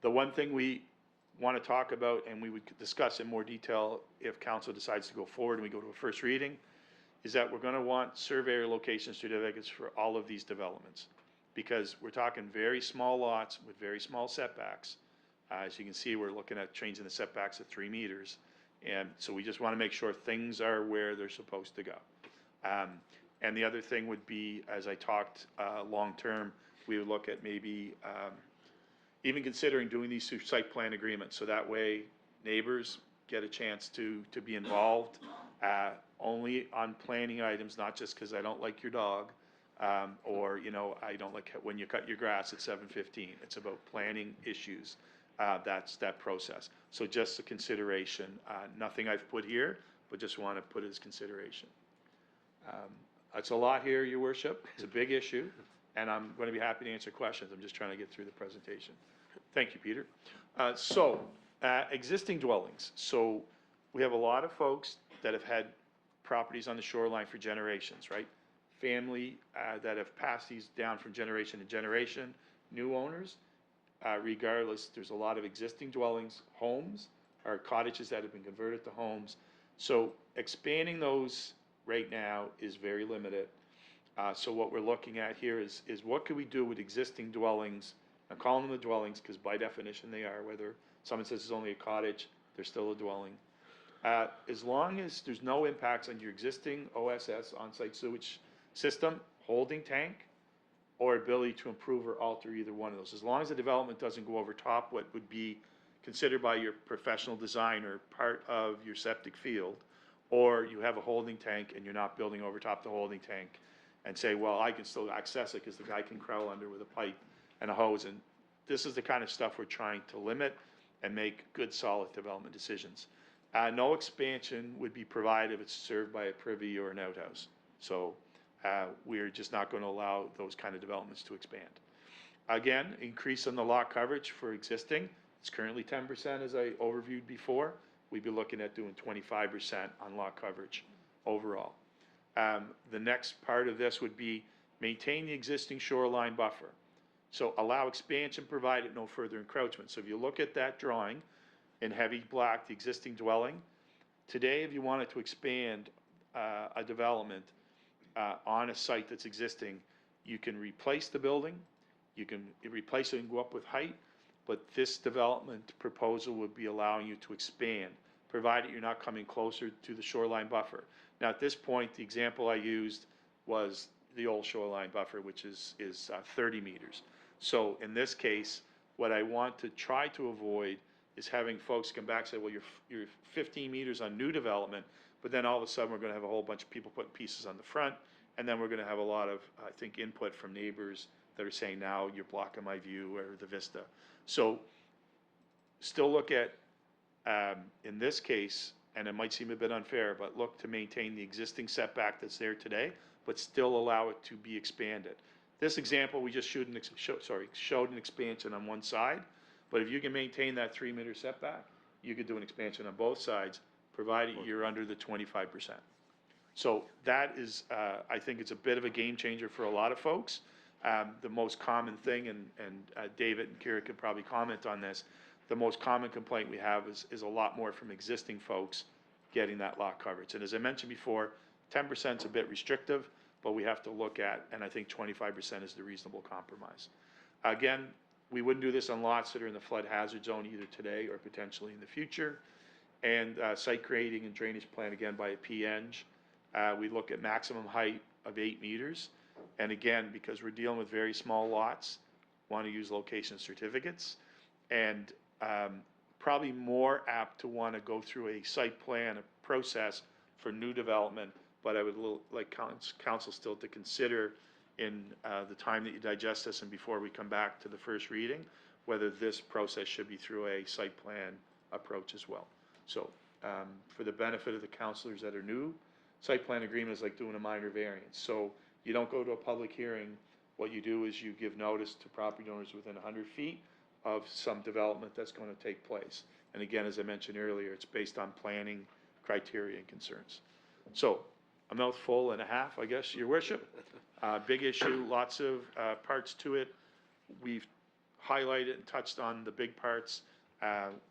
G: The one thing we want to talk about, and we would discuss in more detail if council decides to go forward and we go to a first reading, is that we're going to want surveyor location certificates for all of these developments, because we're talking very small lots with very small setbacks. As you can see, we're looking at changing the setbacks at 3 meters. And so we just want to make sure things are where they're supposed to go. And the other thing would be, as I talked long-term, we would look at maybe even considering doing these through site plan agreements. So that way neighbors get a chance to be involved only on planning items, not just because I don't like your dog or, you know, I don't like when you cut your grass at 7:15. It's about planning issues. That's that process. So just a consideration, nothing I've put here, but just want to put it as consideration. It's a lot here, Your Worship. It's a big issue, and I'm going to be happy to answer questions. I'm just trying to get through the presentation. Thank you, Peter. Existing dwellings. So we have a lot of folks that have had properties on the shoreline for generations, right? Family that have passed these down from generation to generation, new owners. Regardless, there's a lot of existing dwellings, homes, or cottages that have been converted to homes. So expanding those right now is very limited. So what we're looking at here is what could we do with existing dwellings? I'm calling them the dwellings because by definition they are. Whether someone says it's only a cottage, they're still a dwelling. As long as there's no impacts on your existing OSS, on-site sewage system, holding tank, or ability to improve or alter either one of those. As long as the development doesn't go over top what would be considered by your professional designer part of your septic field, or you have a holding tank and you're not building over top the holding tank and say, well, I can still access it because the guy can crawl under with a pipe and a hose. And this is the kind of stuff we're trying to limit and make good, solid development decisions. No expansion would be provided if it's served by a privy or an outhouse. So we're just not going to allow those kind of developments to expand. Again, increase in the lot coverage for existing. It's currently 10%, as I overviewed before. We'd be looking at doing 25% on lot coverage overall. The next part of this would be maintain the existing shoreline buffer. So allow expansion provided no further encroachment. So if you look at that drawing in heavy black, the existing dwelling, Today, if you wanted to expand a development on a site that's existing, you can replace the building, you can replace it and go up with height, but this development proposal would be allowing you to expand, provided you're not coming closer to the shoreline buffer. Now, at this point, the example I used was the old shoreline buffer, which is 30 meters. So in this case, what I want to try to avoid is having folks come back and say, well, you're 15 meters on new development, but then all of a sudden, we're gonna have a whole bunch of people putting pieces on the front, and then we're gonna have a lot of, I think, input from neighbors that are saying, now you're blocking my view or the vista. So still look at, in this case, and it might seem a bit unfair, but look to maintain the existing setback that's there today, but still allow it to be expanded. This example, we just showed an expansion on one side, but if you can maintain that 3-meter setback, you could do an expansion on both sides, provided you're under the 25%. So that is, I think it's a bit of a game changer for a lot of folks. The most common thing, and David and Kira could probably comment on this, the most common complaint we have is a lot more from existing folks getting that lot coverage. And as I mentioned before, 10% is a bit restrictive, but we have to look at, and I think 25% is the reasonable compromise. Again, we wouldn't do this on lots that are in the flood hazard zone either today or potentially in the future. And site grading and drainage plan, again, by a P-Eng. We look at maximum height of 8 meters. And again, because we're dealing with very small lots, want to use location certificates. And probably more apt to want to go through a site plan process for new development, but I would like council still to consider in the time that you digest this and before we come back to the first reading, whether this process should be through a site plan approach as well. So for the benefit of the councilors that are new, site plan agreement is like doing a minor variance. So you don't go to a public hearing. What you do is you give notice to property owners within 100 feet of some development that's going to take place. And again, as I mentioned earlier, it's based on planning criteria and concerns. So a mouthful and a half, I guess, Your Worship. Big issue, lots of parts to it. We've highlighted and touched on the big parts.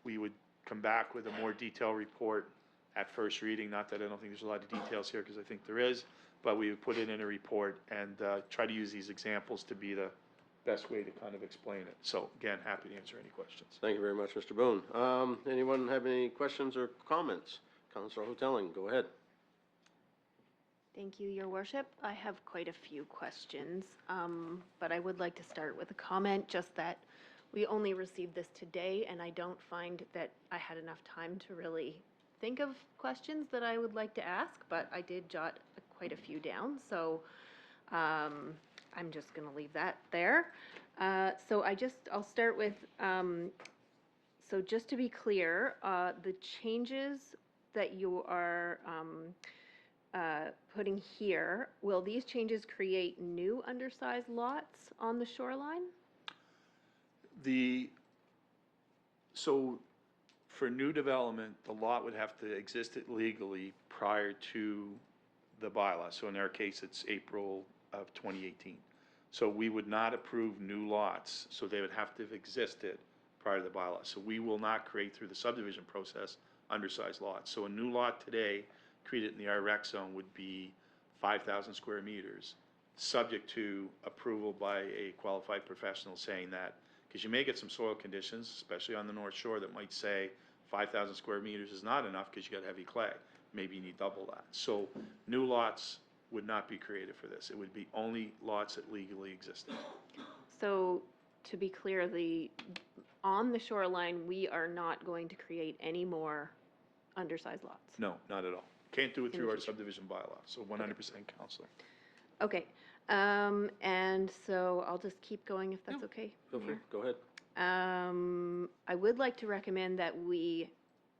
G: We would come back with a more detailed report at first reading. Not that I don't think there's a lot of details here, because I think there is, but we would put it in a report and try to use these examples to be the best way to kind of explain it. So again, happy to answer any questions.
A: Thank you very much, Mr. Boone. Anyone have any questions or comments? Councilor Hoteling, go ahead.
H: Thank you, Your Worship. I have quite a few questions, but I would like to start with a comment, just that we only received this today, and I don't find that I had enough time to really think of questions that I would like to ask, but I did jot quite a few down, so I'm just going to leave that there. So I'll start with, so just to be clear, the changes that you are putting here, will these changes create new undersized lots on the shoreline?
G: So for new development, the lot would have to exist legally prior to the bylaw. So in our case, it's April of 2018. So we would not approve new lots, so they would have to have existed prior to the bylaw. So we will not create through the subdivision process undersized lots. So a new lot today created in the RREC zone would be 5,000 square meters, subject to approval by a qualified professional saying that, because you may get some soil conditions, especially on the North Shore, that might say 5,000 square meters is not enough because you got heavy clay. Maybe you need double that. So new lots would not be created for this. It would be only lots that legally existed.
H: So to be clear, on the shoreline, we are not going to create any more undersized lots?
G: No, not at all. Can't do it through our subdivision bylaw, so 100% councilor.
H: Okay, and so I'll just keep going if that's okay.
A: Feel free, go ahead.
H: I would like to recommend that we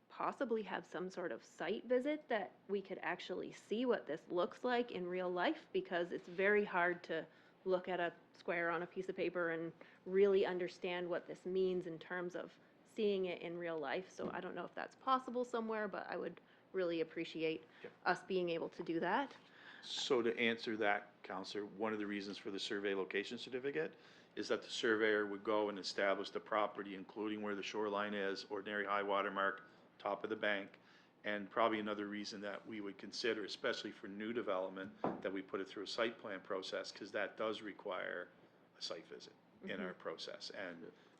H: possibly have some sort of site visit that we could actually see what this looks like in real life, because it's very hard to look at a square on a piece of paper and really understand what this means in terms of seeing it in real life. So I don't know if that's possible somewhere, but I would really appreciate us being able to do that.
G: So to answer that, Counselor, one of the reasons for the survey location certificate is that the surveyor would go and establish the property, including where the shoreline is, ordinary high water mark, top of the bank, And probably another reason that we would consider, especially for new development, that we put it through a site plan process, because that does require a site visit in our process. And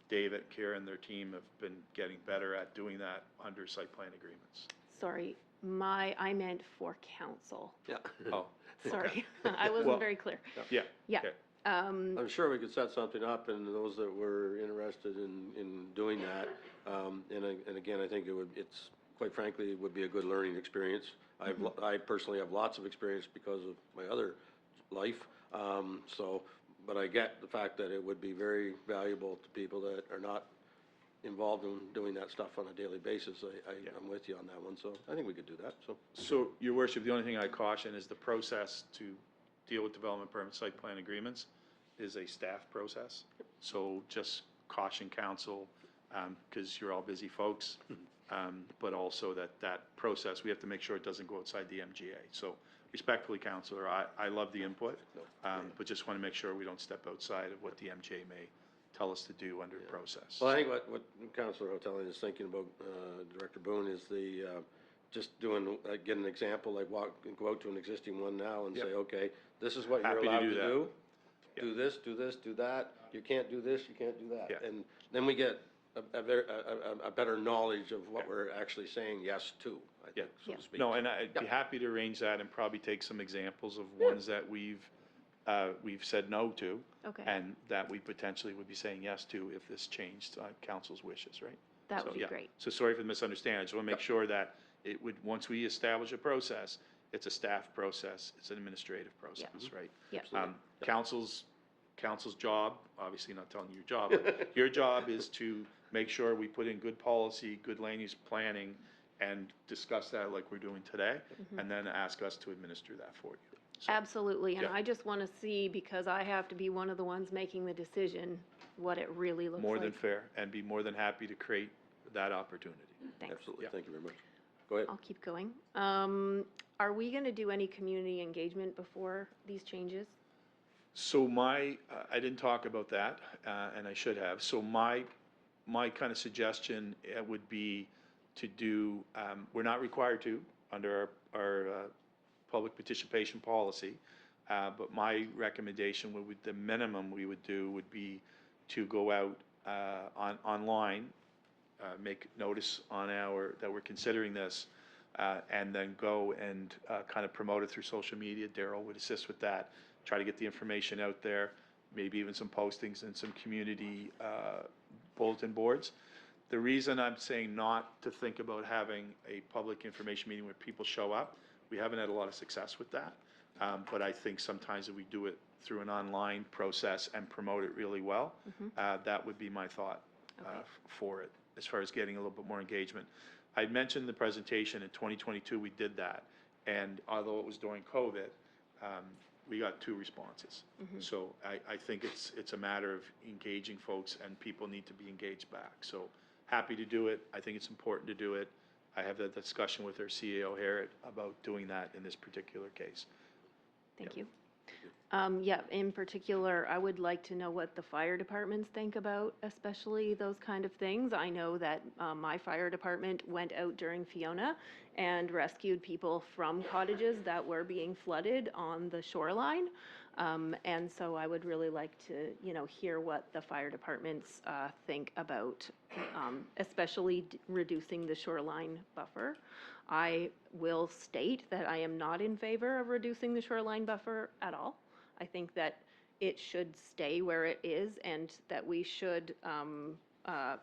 G: David, Karen, their team have been getting better at doing that under site plan agreements.
H: Sorry, I meant for council.
A: Yeah.
G: Oh,
H: Sorry, I
G: Well-
H: wasn't very clear.
G: yeah.
H: Yeah.
G: okay.
A: I'm sure we could set something up, and those that were interested in doing that, and again, I think it's, quite frankly, it would be a good learning experience. I personally have lots of experience because of my other life, but I get the fact that it would be very valuable to people that are not involved in doing that stuff on a daily basis. I'm with you on that one, so I think we could do that, so.
G: So, Your Worship, the only thing I caution is the process to deal with development permit site plan agreements is a staff process. So just caution council, because you're all busy folks, but also that process, we have to make sure it doesn't go outside the MGA. So respectfully, Councillor, I love the input, but just want to make sure we don't step outside of what the MGA may tell us to do under the process.
A: Well, I think what Councilor Hotelli is thinking about, Director Boone, is just doing, get an example, like go out to an existing one now and say, okay, this is what you're
G: Happy to
A: allowed
G: do
A: to
G: that.
A: do. Do this, do this, do that. You can't do this, you can't do that.
G: Yeah.
A: And then we get a better knowledge of what we're actually saying yes to, I think, so to speak.
G: No, and I'd be happy to arrange that and probably take some examples of ones that we've said no to.
H: Okay.
G: And that we potentially would be saying yes to if this changed council's wishes, right?
H: That
G: So,
H: would be
G: yeah.
H: great.
G: So sorry for the misunderstanding. I just want to make sure that it would, once we establish a process, it's a staff process, it's an administrative process, right?
H: Yeah.
G: Council's job, obviously not telling you your job, but your job is to make sure we put in good policy, good land use planning, and discuss that like we're doing today, and then ask us to administer that for you. So,
H: Absolutely, and
G: Yeah.
H: I just want to see, because I have to be one of the ones making the decision, what it really looks like.
G: more than fair, and be more than happy to create that opportunity.
H: Thanks.
A: Absolutely,
G: Yeah.
A: thank you very much. Go ahead.
H: I'll keep going. Are we going to do any community engagement before these changes?
G: So I didn't talk about that, and I should have. So my kind of suggestion would be to do, we're not required to, under our public participation policy, but my recommendation would, the minimum we would do would be to go out online, make notice on that we're considering this, and then go and kind of promote it through social media. Daryl would assist with that. Try to get the information out there, maybe even some postings and some community bulletin boards. The reason I'm saying not to think about having a public information meeting where people show up, we haven't had a lot of success with that. But I think sometimes if we do it through an online process and promote it really well, that would be my thought for it, as far as getting a little bit more engagement. I mentioned in the presentation in 2022 we did that, and although it was during COVID, we got 2 responses. So I think it's a matter of engaging folks, and people need to be engaged back. So happy to do it. I think it's important to do it. I have that discussion with our CEO, Harriet, about doing that in this particular case.
H: Thank you. Yeah, in particular, I would like to know what the fire departments think about, especially those kind of things. I know that my fire department went out during Fiona and rescued people from cottages that were being flooded on the shoreline. And so I would really like to, hear what the fire departments think about, especially reducing the shoreline buffer. I will state that I am not in favor of reducing the shoreline buffer at all. I think that it should stay where it is, and that we should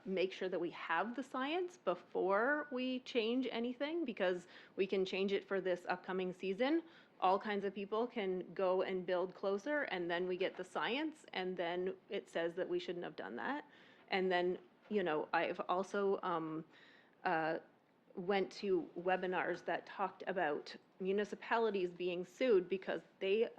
H: make sure that we have the science before we change anything, because we can change it for this upcoming season. All kinds of people can go and build closer, and then we get the science, and then it says that we shouldn't have done that. And then, I've also went to webinars that talked about municipalities being sued because they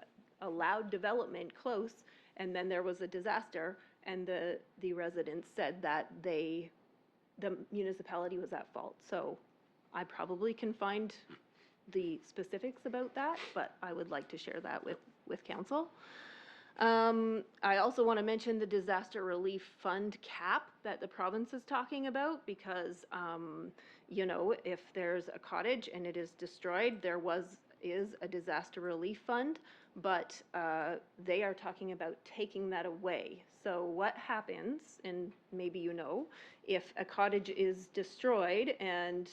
H: allowed development close, and then there was a disaster, and the residents said that the municipality was at fault. So I probably can find the specifics about that, but I would like to share that with council. I also want to mention the disaster relief fund cap that the province is talking about because, you know, if there's a cottage and it is destroyed, is a disaster relief fund, but they are talking about taking that away. So what happens, and maybe you know, if a cottage is destroyed and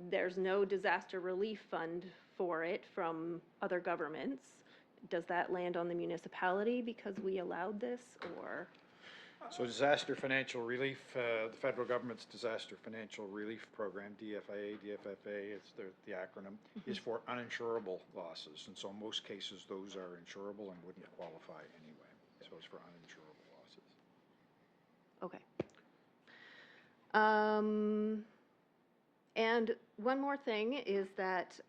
H: there's no disaster relief fund for it from other governments, does that land on the municipality because we allowed this, or?
B: So disaster financial relief, the federal government's disaster financial relief program, DFIA, it's the acronym, is for uninsurable losses. And so in most cases, those are insurable and wouldn't qualify anyway. So it's for uninsurable losses.
H: Okay. And one more thing is that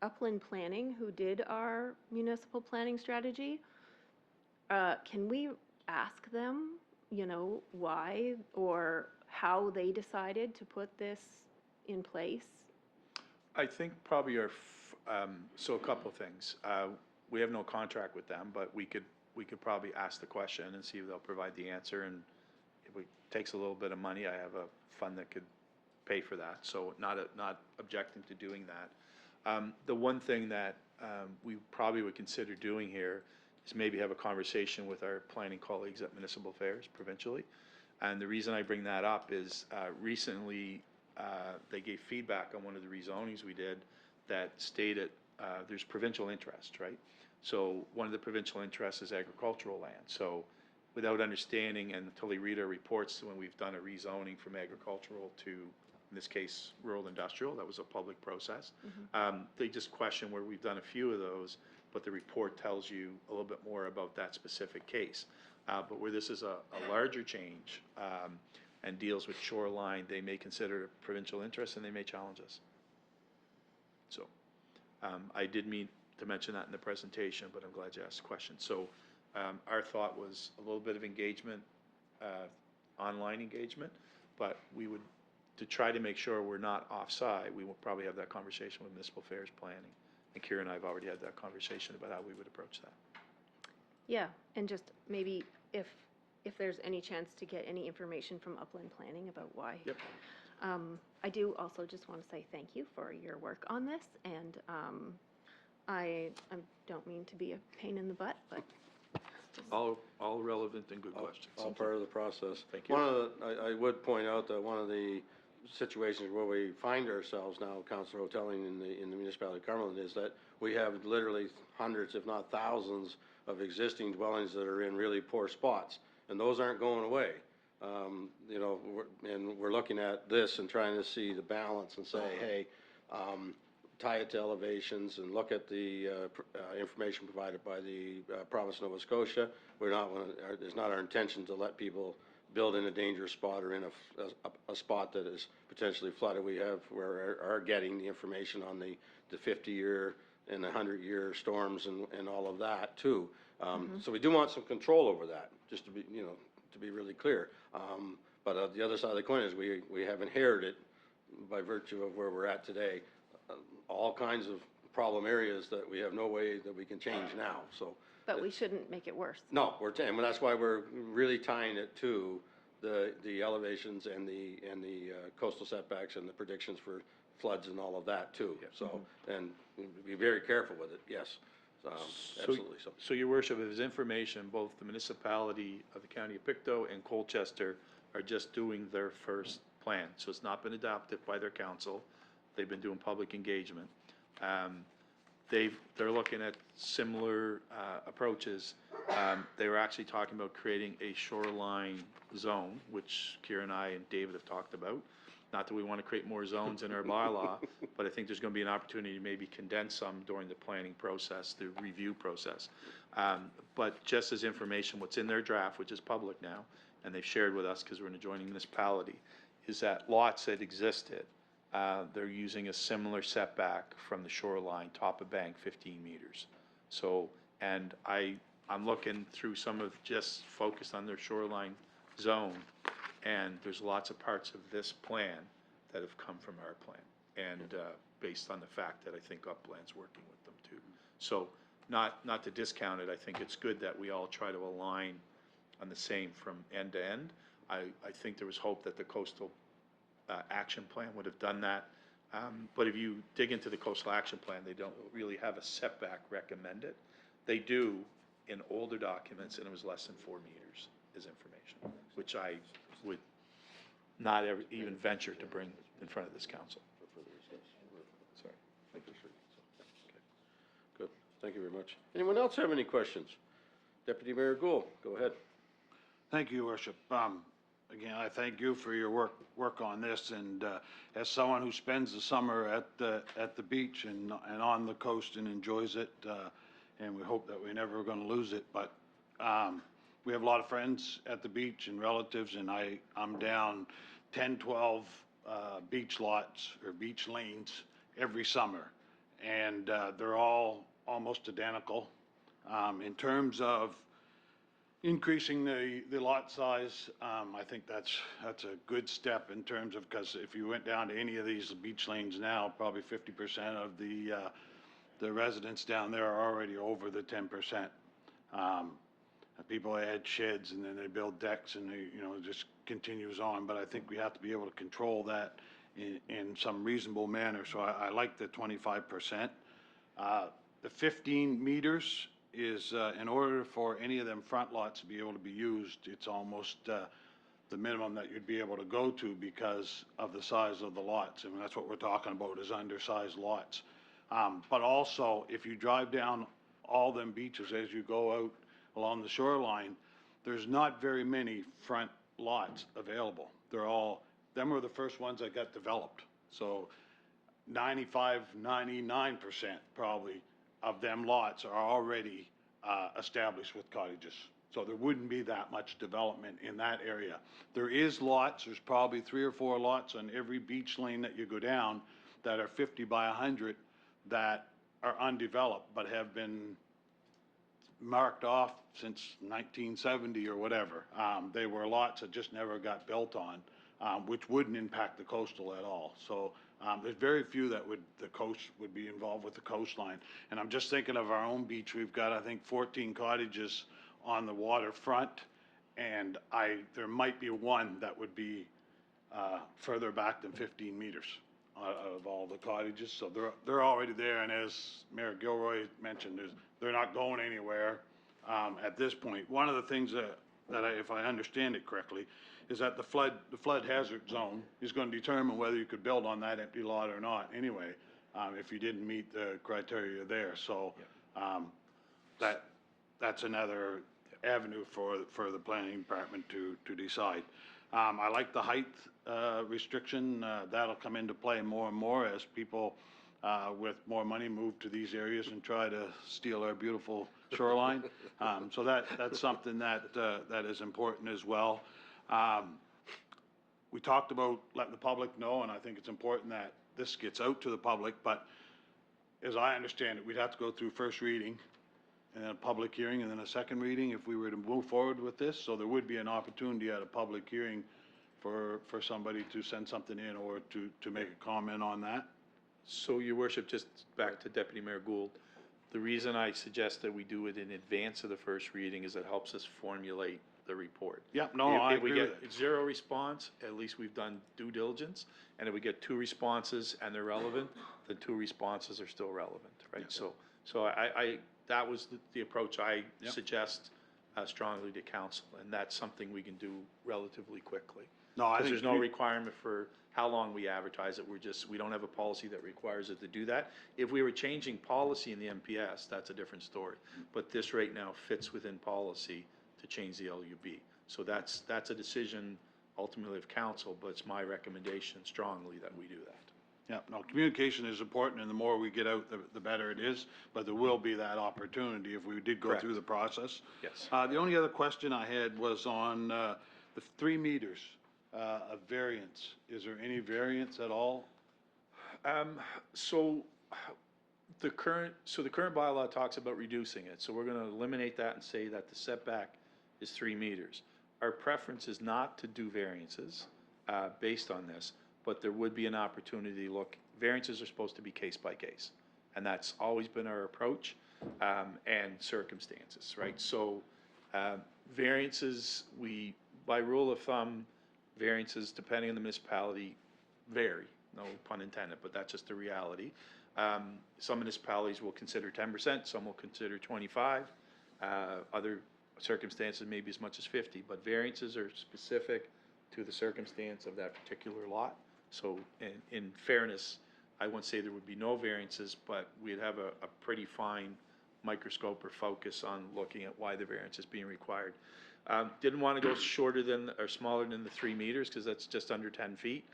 H: Upland Planning, who did our municipal planning strategy, can we ask them, you know, why or how they decided to put this in place?
G: I think probably so a couple of things. We have no contract with them, but we could probably ask the question and see if they'll provide the answer. And if it takes a little bit of money, I have a fund that could pay for that. So not objecting to doing that. The one thing that we probably would consider doing here is maybe have a conversation with our planning colleagues at Municipal Affairs provincially. And the reason I bring that up is recently they gave feedback on one of the rezonings we did that stated there's provincial interest, right? So one of the provincial interests is agricultural land. So without understanding, and until they read our reports when we've done a rezoning from agricultural to, in this case, rural industrial, that was a public process. They just question where we've done a few of those, but the report tells you a little bit more about that specific case. But where this is a larger change and deals with shoreline, they may consider it provincial interest and they may challenge us. So I did mean to mention that in the presentation, but I'm glad you asked the question. So our thought was a little bit of engagement, online engagement, but we would, to try to make sure we're not offside, we will probably have that conversation with Municipal Affairs Planning. And Kira and I have already had that conversation about how we would approach that.
H: Yeah, and just maybe if there's any chance to get any information from Upland Planning about why.
G: Yep.
H: I do also just want to say thank you for your work on this, and I don't mean to be a pain in the butt, but
G: All relevant and good questions.
A: All part of the process.
G: Thank you.
A: I would point out that one of the situations where we find ourselves now, Councillor Hotelling, in the municipality of Cumberland, is that we have literally hundreds, if not thousands, of existing dwellings that are in really poor spots, and those aren't going away. You know, we're looking at this and trying to see the balance and say, hey, tie it to elevations and look at the information provided by the province of Nova Scotia. It's not our intention to let people build in a dangerous spot or in a spot that is potentially flooded. We are getting the information on the 50-year and the 100-year storms and all of that too. So we do want some control over that, just to be, you know, to be really clear. But the other side of the coin is we have inherited, by virtue of where we're at today, all kinds of problem areas that we have no way that we can change now. So.
H: But we shouldn't make it worse.
A: No, and that's why we're really tying it to the elevations and the coastal setbacks and the predictions for floods and all of that too. So, and be very careful with it, yes, absolutely.
G: So your worship, if there's information, both the municipality of the county of Pictou and Colchester are just doing their first plan. So it's not been adopted by their council. They've been doing public engagement. They're looking at similar approaches. They were actually talking about creating a shoreline zone, which Kira and I and David have talked about. Not that we want to create more zones in our bylaw, but I think there's going to be an opportunity to maybe condense some during the planning process, the review process. But just as information, what's in their draft, which is public now, and they've shared with us because we're an adjoining municipality, is that lots that existed, they're using a similar setback from the shoreline, top of bank, 15 meters. So, and I'm looking through some of just focused on their shoreline zone, and there's lots of parts of this plan that have come from our plan, and based on the fact that I think Upland's working with them too. So not to discount it, I think it's good that we all try to align on the same from end to end. I think there was hope that the coastal action plan would have done that. But if you dig into the coastal action plan, they don't really have a setback recommended. They do in older documents, and it was less than 4 meters as information, which I would not ever even venture to bring in front of this council. Sorry.
A: Good, thank you very much. Anyone else have any questions? Deputy Mayor Gould, go ahead.
D: Thank you, Your Worship. Again, I thank you for your work on this, and as someone who spends the summer at the beach and on the coast and enjoys it, and we hope that we're never going to lose it, but we have a lot of friends at the beach and relatives, and I'm down 10, 12 beach lots or beach lanes every summer, and they're all almost identical. In terms of increasing the lot size, I think that's a good step in terms of, because if you went down to any of these beach lanes now, probably 50% of the residents down there are already over the 10%. People add sheds and then they build decks and it just continues on. But I think we have to be able to control that in some reasonable manner. So I like the 25%. The 15 meters is in order for any of them front lots to be able to be used, it's almost the minimum that you'd be able to go to because of the size of the lots. I mean, that's what we're talking about, is undersized lots. But also, if you drive down all them beaches as you go out along the shoreline, there's not very many front lots available. Them were the first ones that got developed. So 95, 99% probably of them lots are already established with cottages. So there wouldn't be that much development in that area. There's probably 3 or 4 lots on every beach lane that you go down that are 50 by 100 that are undeveloped but have been marked off since 1970 or whatever. They were lots that just never got built on, which wouldn't impact the coastal at all. So there's very few that the coast would be involved with the coastline. And I'm just thinking of our own beach. We've got, I think, 14 cottages on the waterfront, and there might be one that would be further back than 15 meters of all the cottages. So they're already there, and as Mayor Gilroy mentioned, they're not going anywhere at this point. One of the things that if I understand it correctly, is that the flood hazard zone is going to determine whether you could build on that empty lot or not anyway, if you didn't meet the criteria there. So that's another avenue for the planning department to decide. I like the height restriction. That'll come into play more and more as people with more money move to these areas and try to steal our beautiful shoreline. So that's something that is important as well. We talked about letting the public know, and I think it's important that this gets out to the public, but as I understand it, we'd have to go through first reading and then a public hearing and then a second reading if we were to move forward with this. So there would be an opportunity at a public hearing for somebody to send something in or to make a comment on that.
G: So, Your Worship, just back to Deputy Mayor Gould, the reason I suggest that we do it in advance of the first reading is it helps us formulate the report.
D: Yeah, no, I agree with
G: If
D: it.
G: we get 0 response, at least we've done due diligence, and if we get 2 responses and they're relevant, the 2 responses are still relevant, right? So that was the approach I suggest strongly to council, and that's something we can do relatively quickly.
D: No, I
G: Because
D: think
G: there's no requirement for how long we advertise it. We don't have a policy that requires it to do that. If we were changing policy in the MPS, that's a different story. But this right now fits within policy to change the LUB. So that's a decision ultimately of council, but it's my recommendation strongly that we do that.
D: Yeah, no, communication is important, and the more we get out, the better it is. But there will be that opportunity if we did go
G: Correct.
D: through the process.
G: Yes.
D: The only other question I had was on the 3 meters of variance. Is there any variance at all?
G: So the current bylaw talks about reducing it, so we're gonna eliminate that and say that the setback is 3 meters. Our preference is not to do variances, based on this, but there would be an opportunity to look, variances are supposed to be case by case. And that's always been our approach. and circumstances, right? So variances, by rule of thumb, variances, depending on the municipality, vary, no pun intended, but that's just the reality. Some municipalities will consider 10%, some will consider 25, other circumstances maybe as much as 50, but variances are specific to the circumstance of that particular lot. So in fairness, I wouldn't say there would be no variances, but we'd have a pretty fine microscope or focus on looking at why the variance is being required. Didn't want to go shorter than, or smaller than the 3 meters, because that's just under 10 feet,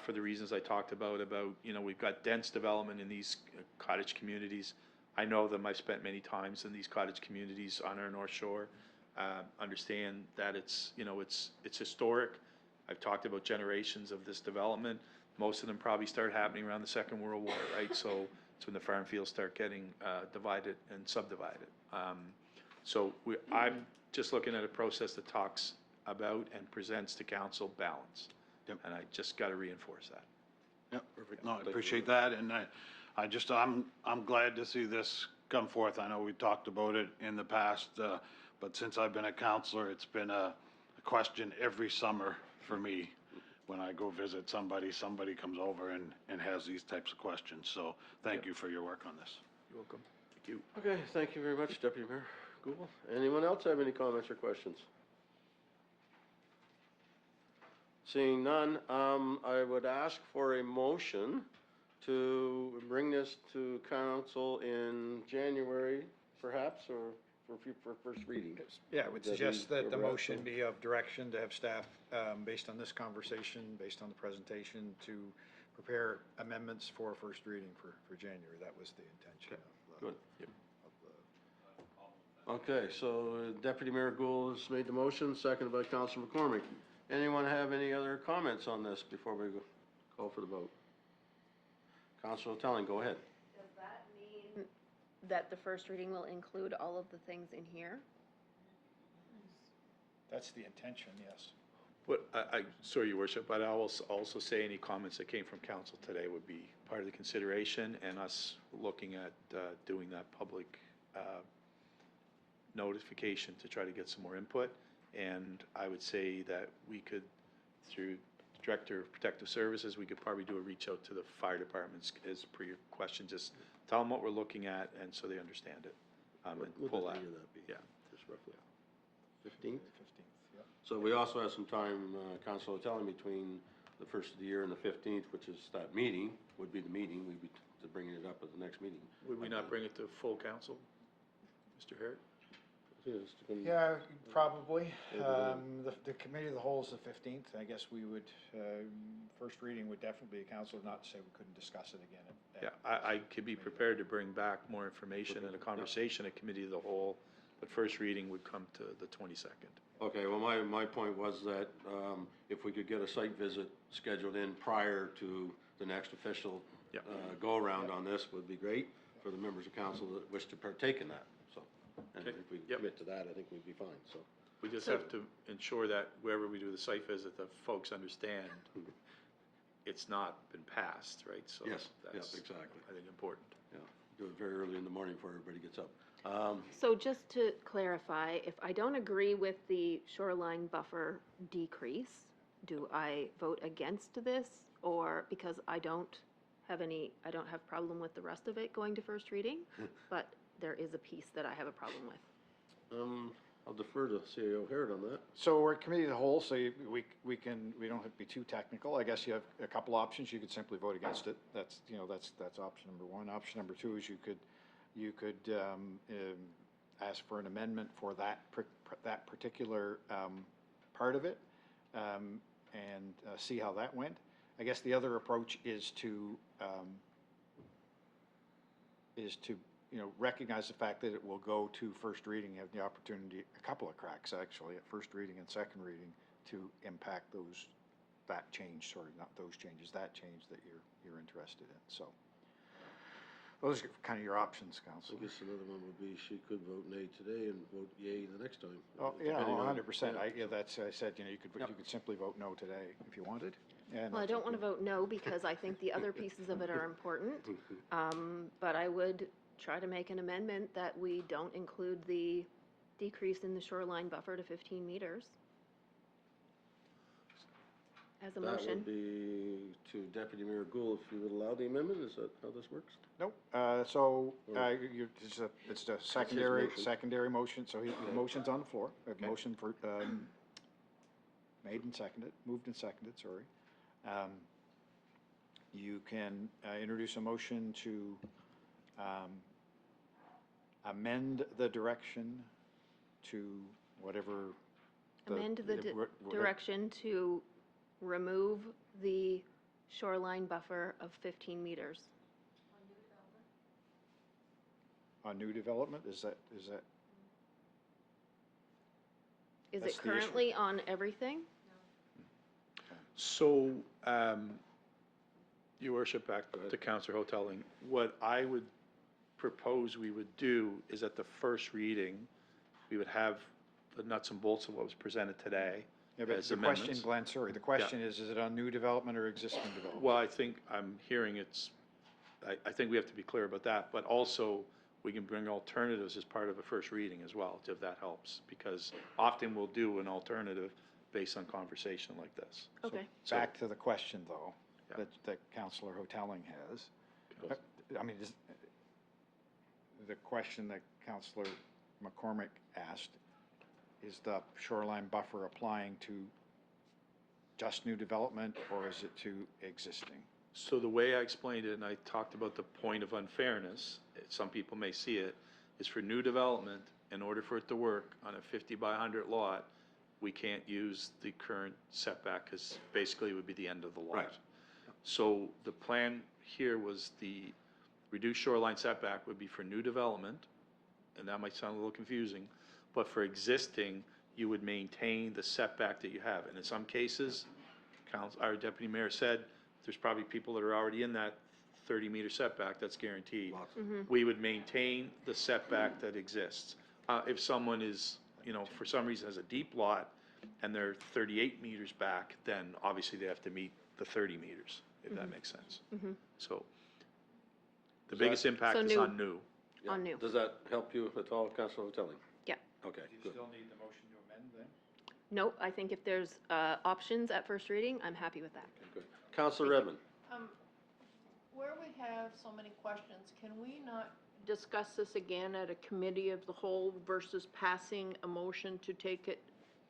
G: for the reasons I talked about, you know, we've got dense development in these cottage communities. I know them, I've spent many times in these cottage communities on our North Shore. Understand that it's, you know, it's historic. I've talked about generations of this development. Most of them probably start happening around the Second World War, right? So it's when the farm fields start getting divided and subdivided. I'm just looking at a process that talks about and presents to council balance.
D: Yep.
G: And I just got to reinforce that.
D: Yep, perfect. No, I appreciate that, and I'm glad to see this come forth. I know we talked about it in the past, but since I've been a counselor, it's been a question every summer for me. When I go visit somebody comes over and has these types of questions. So thank you for your work on this.
G: You're welcome. Thank you.
A: Okay, thank you very much, Deputy Mayor Gould. Anyone else have any comments or questions? Seeing none, I would ask for a motion to bring this to council in January, perhaps, or for first reading.
B: Yeah, I would
A: Would that
B: suggest
A: be
B: that the
A: where we're at?
B: motion be of direction to have staff, based on this conversation, based on the presentation, to prepare amendments for first reading for January. That was the intention of the.
A: Good.
B: Of
A: Okay, so Deputy Mayor Gould has made the motion, seconded by Councilor McCormick. Anyone have any other comments on this before we call for the vote? Councilor Telling, go ahead.
H: Does that mean that the first reading will include all of the things in here?
B: That's the intention, yes.
G: But sorry, Your Worship, but I will also say any comments that came from council today would be part of the consideration, and us looking at doing that public notification to try to get some more input. And I would say that we could, through Director of Protective Services, we could probably do a reach out to the fire departments as per your question, just tell them what we're looking at, and so they understand it. And pull that. Yeah.
A: Just roughly. 15th?
B: 15th, yep.
A: So we also have some time, Councilor Telling, between the first of the year and the 15th, which is that meeting, would be the meeting, we'd be bringing it up at the next meeting.
G: Would we not bring it to full council, Mr. Hart?
B: Yeah, probably. The committee of the whole is the 15th. I guess we would, first reading would definitely be a council, not to say we couldn't discuss it again.
G: Yeah, I could be prepared to bring back more information and a conversation at committee of the whole, but first reading would come to the 22nd.
A: Okay, well, my point was that if we could get a site visit scheduled in prior to the next official go-around on this would be great for the members of council that wish to partake in that, so. And
G: Okay.
A: if we
G: Yep.
A: commit to that, I think we'd be fine, so.
G: We just have to ensure that wherever we do the site visit, the folks understand it's not been passed, right? So
A: Yes,
G: that's,
A: exactly.
G: I think, important.
A: Yeah, do it very early in the morning before everybody gets up.
H: So just to clarify, if I don't agree with the shoreline buffer decrease, do I vote against this? Or because I don't have problem with the rest of it going to first reading, but there is a piece that I have a problem with.
A: I'll defer to CAO Harrod on that.
B: So we're committee of the whole, so we don't have to be too technical. I guess you have a couple options. You could simply vote against it. That's option number one. Option number two is you could ask for an amendment for that particular part of it, and see how that went. I guess the other approach is to recognize the fact that it will go to first reading, have the opportunity, a couple of cracks actually, at first reading and second reading, to impact that change that you're interested in. So those are kind of your options, Council.
A: I guess another one would be she could vote nay today and vote yea the next time.
B: Oh, yeah,
A: depending on-
B: 100%.
A: yeah.
B: I said, you could simply vote no today if you wanted.
H: Well, I don't want to vote no because I think the other pieces of it are important. But I would try to make an amendment that we don't include the decrease in the shoreline buffer to 15 meters. As a
A: That
H: motion.
A: would be to Deputy Mayor Gould, if you would allow the amendment, is that how this works?
B: Nope, it's a
A: motion.
B: secondary motion, so the motion's on the floor. A motion for, made and seconded, moved and seconded, sorry. You can introduce a motion to amend the direction to whatever.
H: Amend the direction to remove the shoreline buffer of 15 meters.
B: On new development, is that?
H: Is
B: That's
H: it
B: the issue.
H: currently on everything?
G: So, Your Worship, back to Councillor Hoteling, what I would propose we would do is at the first reading, we would have the nuts and bolts of what was presented today
B: Yeah, but
G: as
B: the question,
G: amendments.
B: Glenn, sorry, the question is it on new development or existing development?
G: Well, I think I'm hearing I think we have to be clear about that, but also we can bring alternatives as part of a first reading as well, if that helps, because often we'll do an alternative based on conversation like this.
H: Okay.
G: So-
B: Back to the question, though,
G: Yeah.
B: that Councillor Hoteling has. I mean, the question that Councillor McCormick asked, is the shoreline buffer applying to just new development, or is it to existing?
G: So the way I explained it, and I talked about the point of unfairness, some people may see it, is for new development, in order for it to work on a 50 by 100 lot, we can't use the current setback, because basically it would be the end of the lot.
A: Right.
G: So the plan here was the reduced shoreline setback would be for new development, and that might sound a little confusing, but for existing, you would maintain the setback that you have. And in some cases, our deputy mayor said, there's probably people that are already in that 30-meter setback, that's guaranteed. We would maintain the setback that exists. If someone is, for some reason has a deep lot and they're 38 meters back, then obviously they have to meet the 30 meters, if that makes sense. So the biggest impact
H: So
G: is on new.
H: On new.
A: Does that help you at all, Councilor Hoteling?
H: Yeah.
A: Okay,
B: Do you
A: good.
B: still need the motion to amend then?
H: Nope, I think if there's options at first reading, I'm happy with that.
A: Good. Councilor Redmond?
I: Where we have so many questions, can we not discuss this again at a committee of the whole versus passing a motion to take it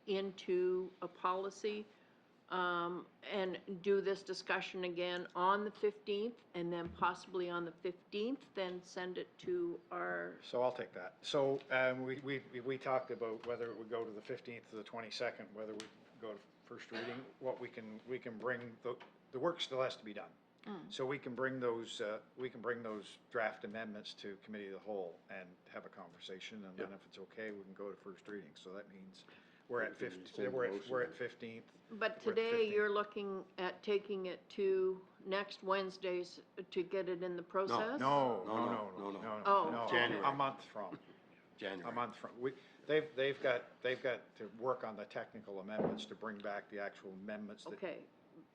I: into a policy? And do this discussion again on the 15th, and then possibly on the 15th, then send it to our,
B: So I'll take that. So we talked about whether it would go to the 15th or the 22nd, whether we go to first reading, what we can bring, the work still has to be done. So we can bring those draft amendments to committee of the whole and have a conversation, and then if it's okay, we can go to first reading. So that means we're at 15th.
I: but
B: We're at
I: today
B: 15th.
I: you're looking at taking it to next Wednesday's to get it in the process?
B: No.
I: Oh,
B: No,
A: January.
B: a month from.
A: January.
B: A month from. They've got to work on the technical amendments to bring back the actual amendments that.
I: Okay,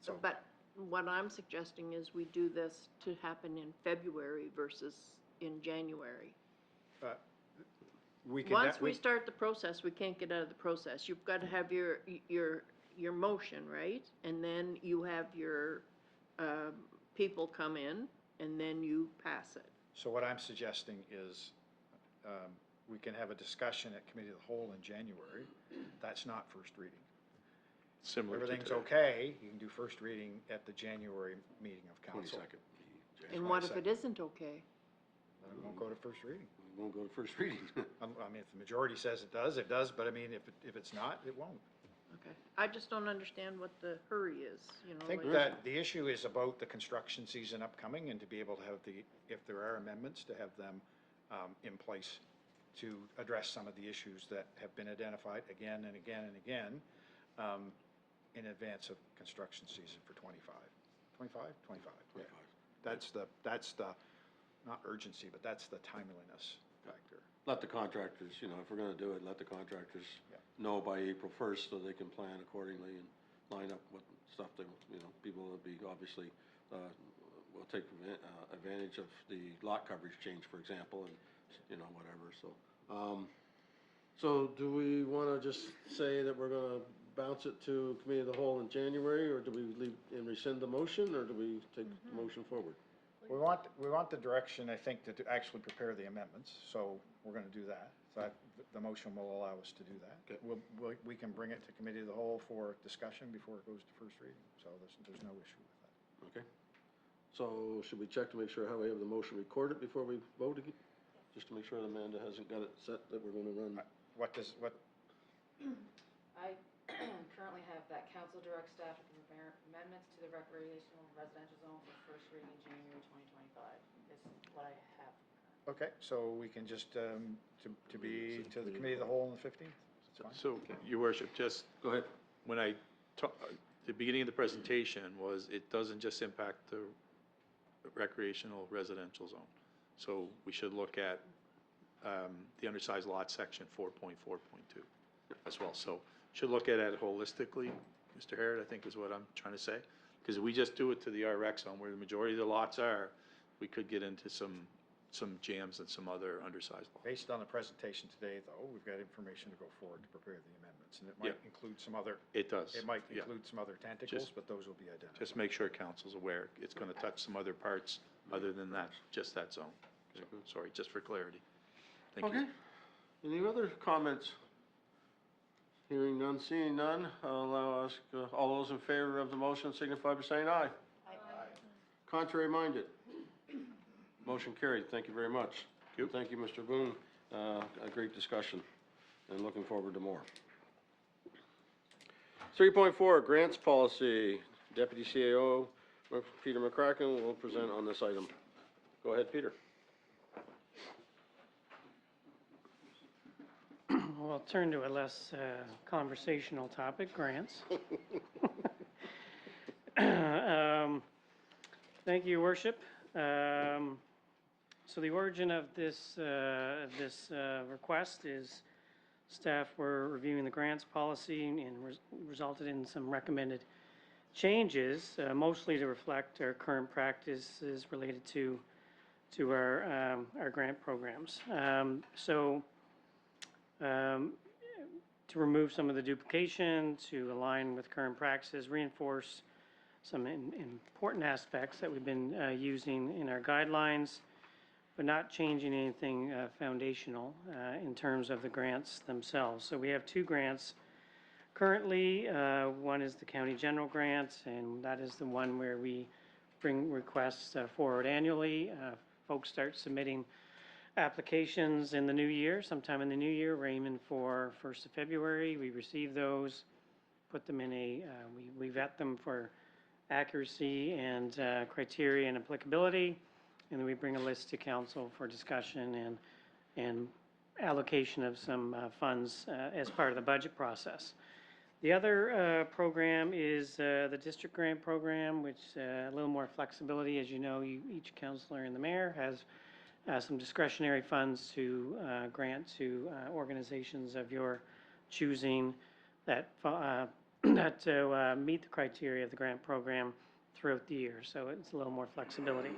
B: So-
I: but what I'm suggesting is we do this to happen in February versus in January.
B: We can.
I: Once we start the process, we can't get out of the process. You've got to have your motion, right? And then you have your people come in, and then you pass it.
B: So what I'm suggesting is, we can have a discussion at committee of the whole in January. That's not first reading.
G: Similar to
B: Everything's
G: today.
B: okay, you can do first reading at the January meeting of council.
A: 22nd.
I: And what if it isn't okay?
B: Then it won't go to first reading.
A: We won't go to first reading.
B: I mean, if the majority says it does, but I mean, if it's not, it won't.
I: Okay. I just don't understand what the hurry is,
B: I think
I: like-
B: that the issue is about the construction season upcoming and to be able to have if there are amendments, to have them in place to address some of the issues that have been identified again and again and again in advance of construction season for 25. 25? 25, yeah. That's the, not urgency, but that's the timeliness factor.
A: Let the contractors, if we're gonna do it, let the contractors know by April 1st so they can plan accordingly and line up what stuff they, people will be obviously, we'll take advantage of the lot coverage change, for example, and, you know, whatever, so. So do we wanna just say that we're gonna bounce it to committee of the whole in January, or do we leave and rescind the motion, or do we take the motion forward?
B: We want the direction, I think, to actually prepare the amendments, so we're gonna do that. So the motion will allow us to do that.
A: Okay.
B: We can bring it to committee of the whole for discussion before it goes to first reading, so there's no issue with that.
A: Okay. So should we check to make sure how we have the motion recorded before we vote again? Just to make sure Amanda hasn't got it set that we're gonna run.
B: What
J: I currently have that council direct staff to prepare amendments to the recreational residential zone for first reading in January 2025, is what I have.
B: okay, so we can just, to be to the committee of the whole on the 15th? That's fine.
K: So, Your Worship, just
A: Go ahead.
K: when I the beginning of the presentation was, it doesn't just impact the recreational residential zone. So we should look at the undersized lot section 4.4.2 as well. So should look at it holistically, Mr. Harrod, I think is what I'm trying to say. Because if we just do it to the RX zone where the majority of the lots are, we could get into some jams and some other undersized lots.
B: Based on the presentation today, though, we've got information to go forward to prepare the amendments, and it might include some other,
K: It does.
B: it might
K: yeah.
B: include some other tentacles,
K: Just-
B: but those will be identified.
K: Just make sure council's aware. It's going to touch some other parts other than that, just that zone. So, sorry, just for clarity. Thank you.
A: Okay. Any other comments? Hearing none, seeing none, I'll ask, all those in favor of the motion signify by saying aye.
J: Aye.
A: Contrary minded? Motion carried. Thank you very much. Thank you, Mr. Boone. A great discussion, and looking forward to more. 3.4, grants policy. Deputy CAO Peter McCracken will present on this item. Go ahead, Peter.
L: We'll turn to a less conversational topic, grants. Thank you, Your Worship. So the origin of this request is staff were reviewing the grants policy and resulted in some recommended changes, mostly to reflect our current practices related to our grant programs. To remove some of the duplication, to align with current practices, reinforce some important aspects that we've been using in our guidelines, but not changing anything foundational in terms of the grants themselves. So we have two grants currently. One is the County General Grant, and that is the one where we bring requests forward annually. Folks start submitting applications in the new year, sometime in the new year. We're aiming for 1st of February. We receive those, put them in we vet them for accuracy and criteria and applicability, and then we bring a list to council for discussion and allocation of some funds as part of the budget process. The other program is the district grant program, which a little more flexibility. As you know, each councilor and the mayor has some discretionary funds to grant to organizations of your choosing that meet the criteria of the grant program throughout the year. So it's a little more flexibility.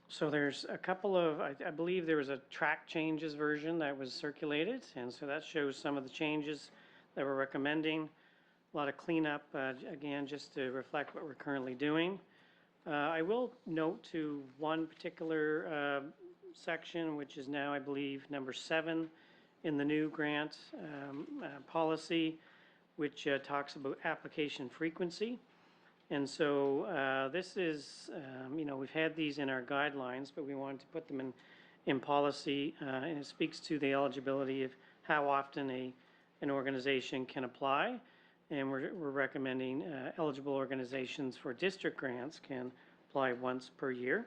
L: So there's a couple of, I believe there was a track changes version that was circulated, and so that shows some of the changes that we're recommending. A lot of cleanup, again, just to reflect what we're currently doing. I will note to one particular section, which is now, I believe, number 7 in the new grant policy, which talks about application frequency. And so this is, we've had these in our guidelines, but we wanted to put them in policy, and it speaks to the eligibility of how often an organization can apply. And we're recommending eligible organizations for district grants can apply once per year,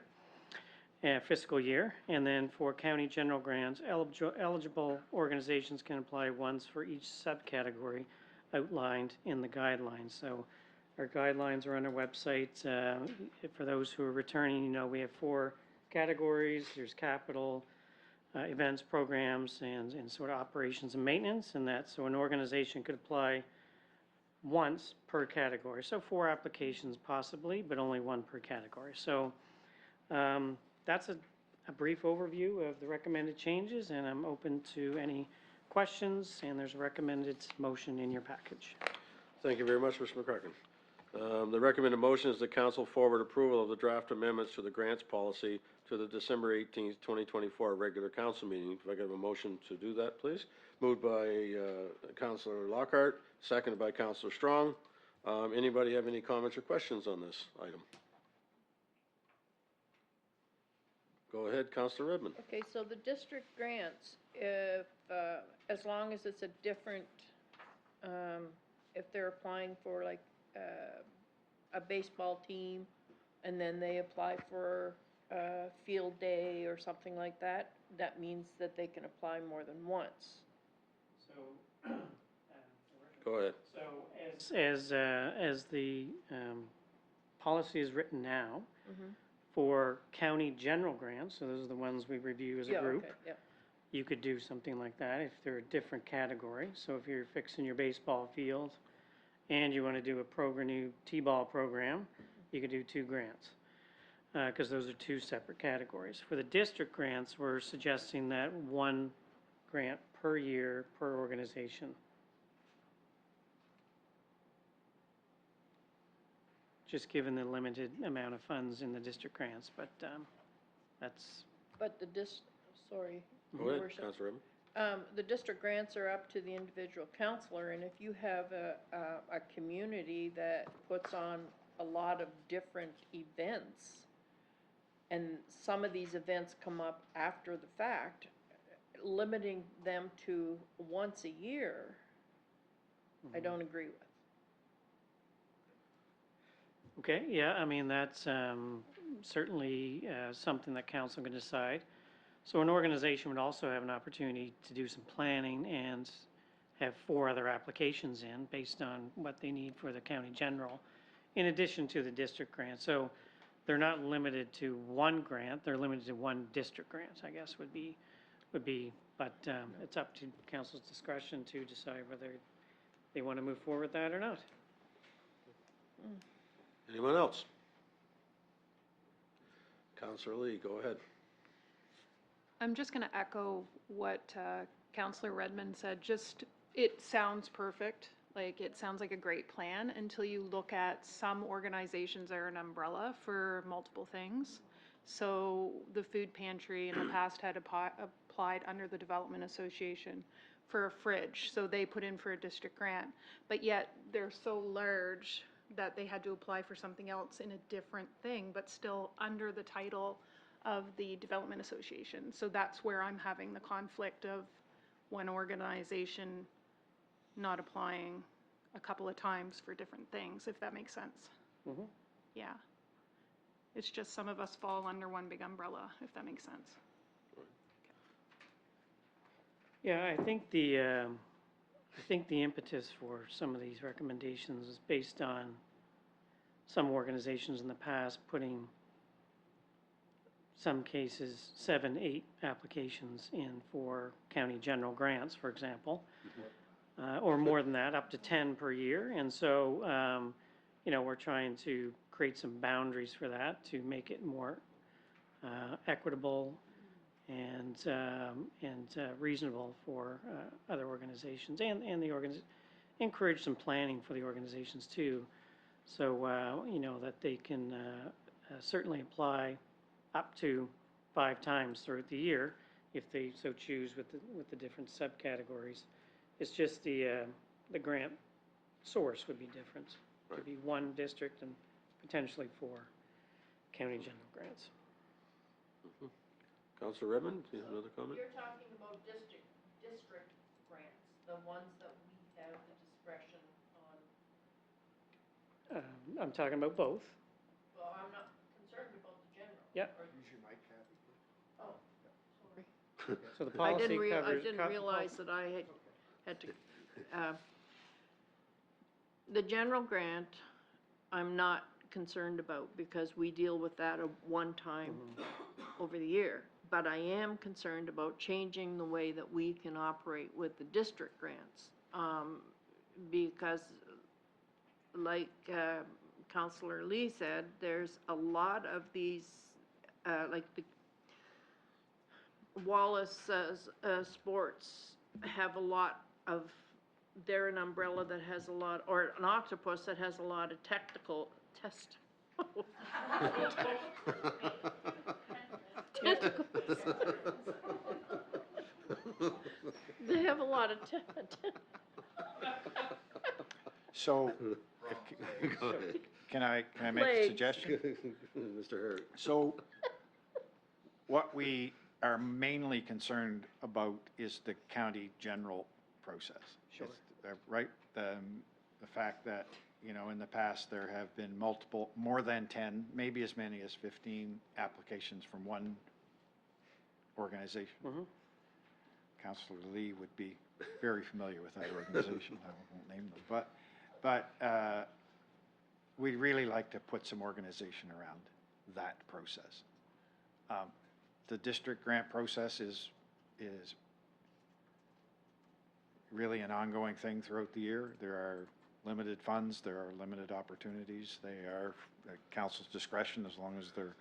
L: fiscal year. And then for county general grants, eligible organizations can apply once for each subcategory outlined in the guidelines. So our guidelines are on our website. For those who are returning, we have 4 categories. There's capital, events, programs, and sort of operations and maintenance. And so an organization could apply once per category. So 4 applications possibly, but only 1 per category. So that's a brief overview of the recommended changes, and I'm open to any questions, and there's a recommended motion in your package.
A: Thank you very much, Mr. McCracken. The recommended motion is the council forward approval of the draft amendments to the grants policy to the December 18th, 2024 regular council meeting. If I could have a motion to do that, please. Moved by Councilor Lockhart, seconded by Councilor Strong. Anybody have any comments or questions on this item? Go ahead, Councilor Redmond.
I: Okay, so the district grants, if, as long as it's a different, if they're applying for like, a baseball team, and then they apply for a field day or something like that, that means that they can apply more than once.
L: So,
A: Go ahead.
L: so as the policy is written now, for county general grants, so those are the ones we review as a
I: Yeah,
L: group,
I: okay, yeah.
L: you could do something like that if they're a different category. So if you're fixing your baseball field and you want to do a new T-ball program, you could do 2 grants, because those are 2 separate categories. For the district grants, we're suggesting that 1 grant per year per organization. Just given the limited amount of funds in the district grants, but that's,
I: But the sorry,
A: Go
I: Your
A: ahead,
I: Worship.
A: Councilor Redmond.
I: The district grants are up to the individual counselor, and if you have a community that puts on a lot of different events, and some of these events come up after the fact, limiting them to once a year, I don't agree with.
L: okay, yeah, I mean, that's certainly something that council can decide. So an organization would also have an opportunity to do some planning and have 4 other applications in based on what they need for the county general, in addition to the district grant. So they're not limited to 1 grant, they're limited to 1 district grant, I guess would be, but it's up to council's discretion to decide whether they want to move forward with that or not.
A: Anyone else? Councilor Lee, go ahead.
E: I'm just going to echo what Councilor Redmond said. Just, it sounds perfect. Like, it sounds like a great plan until you look at some organizations that are an umbrella for multiple things. So the food pantry in the past had applied under the Development Association for a fridge. So they put in for a district grant. But yet they're so large that they had to apply for something else in a different thing, but still under the title of the Development Association. So that's where I'm having the conflict of one organization not applying a couple of times for different things, if that makes sense.
L: Mm-hmm.
E: Yeah. It's just some of us fall under one big umbrella, if that makes sense.
L: Yeah, I think the impetus for some of these recommendations is based on some organizations in the past putting some cases 7, 8 applications in for county general grants, for example, or more than that, up to 10 per year. And so, you know, we're trying to create some boundaries for that to make it more equitable and reasonable for other organizations and encourage some planning for the organizations too. So, you know, that they can certainly apply up to 5 times throughout the year if they so choose with the different subcategories. It's just the grant source would be different. It could be 1 district and potentially 4 county general grants.
A: Councilor Redmond, do you have another comment?
I: You're talking about district grants, the ones that we have the discretion on.
L: I'm talking about both.
I: Well, I'm not concerned about the general.
L: Yep.
B: Use your mic, Kathy, please.
I: Oh, sorry.
L: So the
I: I
L: policy covers.
I: didn't realize that I had to, the general grant, I'm not concerned about because we deal with that at one time over the year. But I am concerned about changing the way that we can operate with the district grants. Because like Counselor Lee said, there's a lot of these, like the Wallace Sports have a lot of, they're an umbrella that has a lot, or an octopus that has a lot of technical, tentacles. They have a lot of
B: So, can I make a
I: Legs.
B: suggestion?
A: Mr. Hurd.
B: So, what we are mainly concerned about is the county general process.
L: Sure.
B: Right? The fact that, you know, in the past, there have been multiple, more than 10, maybe as many as 15 applications from one organization.
L: Mhm.
B: Councilor Lee would be very familiar with that organization. I won't name them, but we'd really like to put some organization around that process. The district grant process is really an ongoing thing throughout the year. There are limited funds, there are limited opportunities. They are at council's discretion as long as they're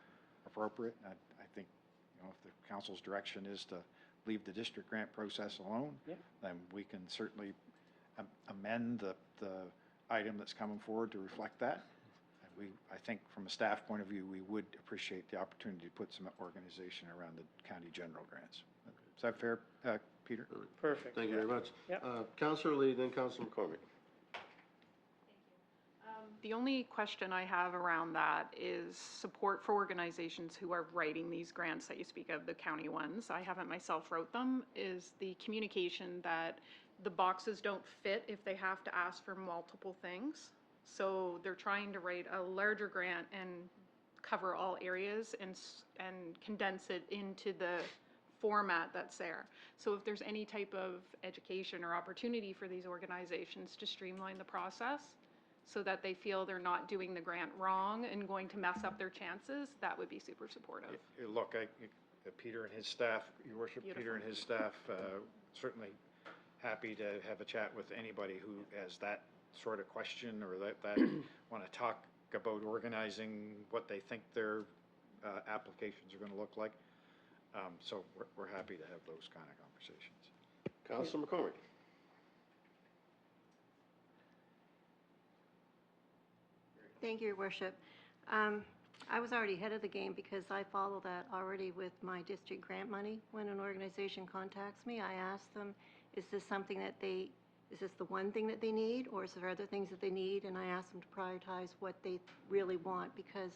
B: appropriate. I think, you know, if the council's direction is to leave the district grant process alone,
L: Yeah.
B: then we can certainly amend the item that's coming forward to reflect that. And I think from a staff point of view, we would appreciate the opportunity to put some organization around the county general grants. Is that fair, Peter?
L: Perfect.
A: Thank you very much.
L: Yep.
A: Counselor Lee, then Counselor McCormick.
M: The only question I have around that is support for organizations who are writing these grants that you speak of, the county ones. I haven't myself wrote them. Is the communication that the boxes don't fit if they have to ask for multiple things? So they're trying to write a larger grant and cover all areas and condense it into the format that's there. So if there's any type of education or opportunity for these organizations to streamline the process so that they feel they're not doing the grant wrong and going to mess up their chances, that would be super supportive.
B: Look, Peter and his staff, Your Worship, Peter
M: Beautiful.
B: and his staff, certainly happy to have a chat with anybody who has that sort of question or that want to talk about organizing what they think their applications are going to look like. So we're happy to have those kind of conversations.
A: Counselor McCormick.
N: Thank you, Your Worship. I was already ahead of the game because I follow that already with my district grant money. When an organization contacts me, I ask them, is this the one thing that they need, or is there other things that they need? And I ask them to prioritize what they really want, because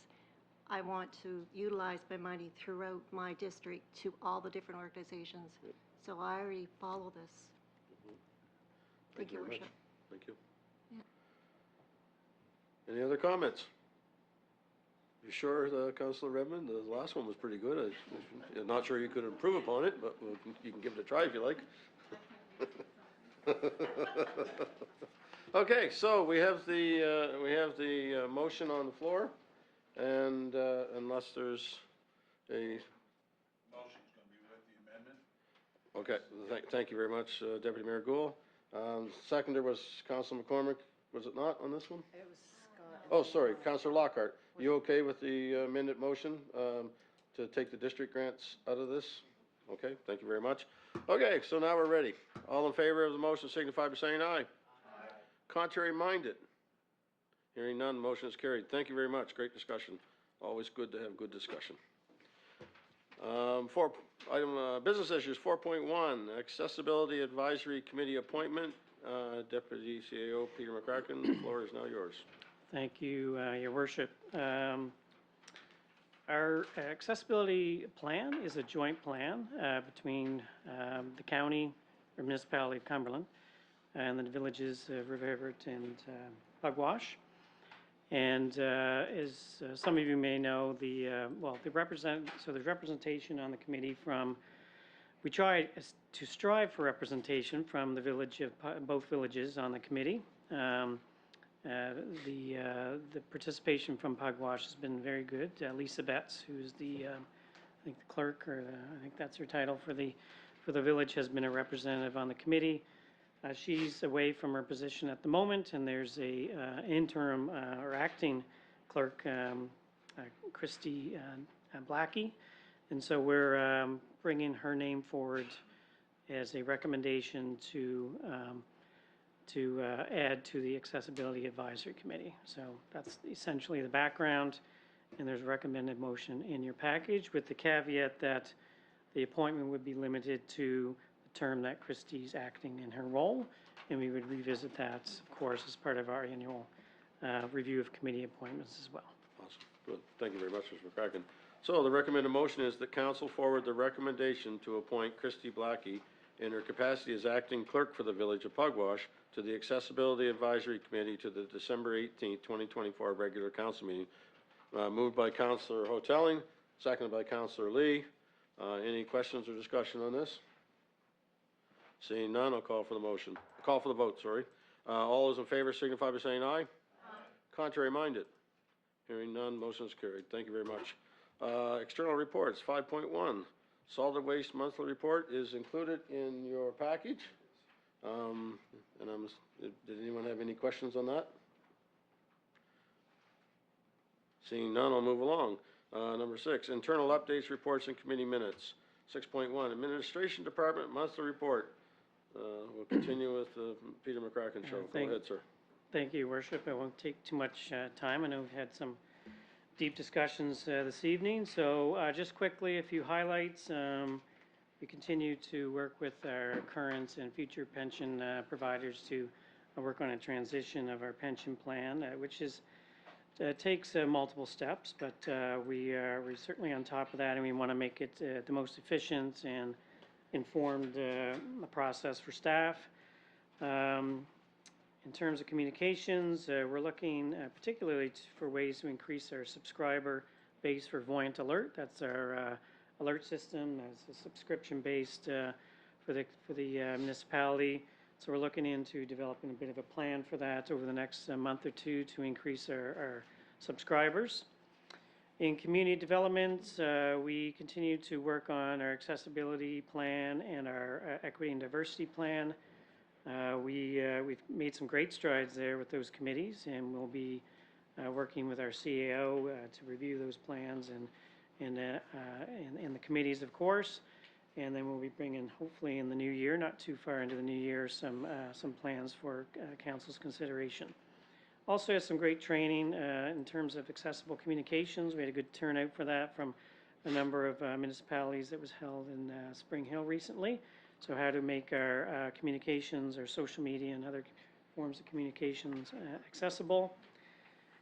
N: I want to utilize my money throughout my district to all the different organizations. So I already follow this. Thank you, Your
A: very much.
N: Worship.
A: Thank you.
N: Yeah.
A: Any other comments? You sure, Councilor Redmond? The last one was pretty good. I'm not sure you could improve upon it, but you can give it a try if you like. Okay, so we have the motion on the floor, and unless there's a.
D: Motion's going to be with the amendment.
A: Okay, thank you very much, Deputy Mayor Gould. Seconder was Councilor McCormick, was it not on this one?
J: It was Scott.
A: Oh, sorry, Councilor Lockhart. You okay with the amended motion to take the district grants out of this? Okay, thank you very much. Okay, so now we're ready. All in favor of the motion signify by saying aye. Aye. Contrary minded? Hearing none, motion is carried. Thank you very much. Great discussion. Always good to have good discussion. Business issues 4.1, Accessibility Advisory Committee appointment. Deputy CAO Peter McCracken, the floor is now yours.
L: Thank you, Your Worship. Our accessibility plan is a joint plan between the county or municipality of Cumberland and the villages of River Everett and Pugwash. And as some of you may know, there's representation on the committee from, we try to strive for representation from the village of both villages on the committee. The participation from Pugwash has been very good. Lisa Betts, who's I think the clerk, or I think that's her title for the village, has been a representative on the committee. She's away from her position at the moment, and there's a interim or acting clerk, Christy Blackie. And so we're bringing her name forward as a recommendation to add to the Accessibility Advisory Committee. So that's essentially the background, and there's a recommended motion in your package with the caveat that the appointment would be limited to the term that Christie's acting in her role, and we would revisit that, of course, as part of our annual review of committee appointments as well.
A: Awesome. Good. Thank you very much, Mr. McCracken. So the recommended motion is that council forward the recommendation to appoint Christy Blackie in her capacity as acting clerk for the Village of Pugwash to the Accessibility Advisory Committee to the December 18th, 2024 regular council meeting. Moved by Councillor Hotelling, seconded by Councillor Lee. Any questions or discussion on this? Seeing none, I'll call for the motion. Call for the vote, sorry. All those in favor signify by saying aye. Aye. Contrary minded? Hearing none, motion is carried. Thank you very much. External reports, 5.1. Solid Waste Monthly Report is included in your package. Did anyone have any questions on that? Seeing none, I'll move along. Number 6, internal updates, reports, and committee minutes. 6.1, Administration Department Monthly Report. We'll continue with the Peter McCracken show. Go ahead, sir.
L: Thank you, Your Worship. I won't take too much time. I know we've had some deep discussions this evening. So just quickly, a few highlights. We continue to work with our current and future pension providers to work on a transition of our pension plan, which takes multiple steps, but we're certainly on top of that, and we want to make it the most efficient and informed process for staff. In terms of communications, we're looking particularly for ways to increase our subscriber base for Voyant Alert. That's our alert system. It's a subscription-based for the municipality. So we're looking into developing a bit of a plan for that over the next month or two to increase our subscribers. In community development, we continue to work on our accessibility plan and our equity and diversity plan. We've made some great strides there with those committees, and we'll be working with our CAO to review those plans and the committees, of course. And then we'll be bringing, hopefully in the new year, not too far into the new year, some plans for council's consideration. Also had some great training in terms of accessible communications. We had a good turnout for that from a number of municipalities that was held in Spring Hill recently. So how to make our communications, our social media and other forms of communications accessible.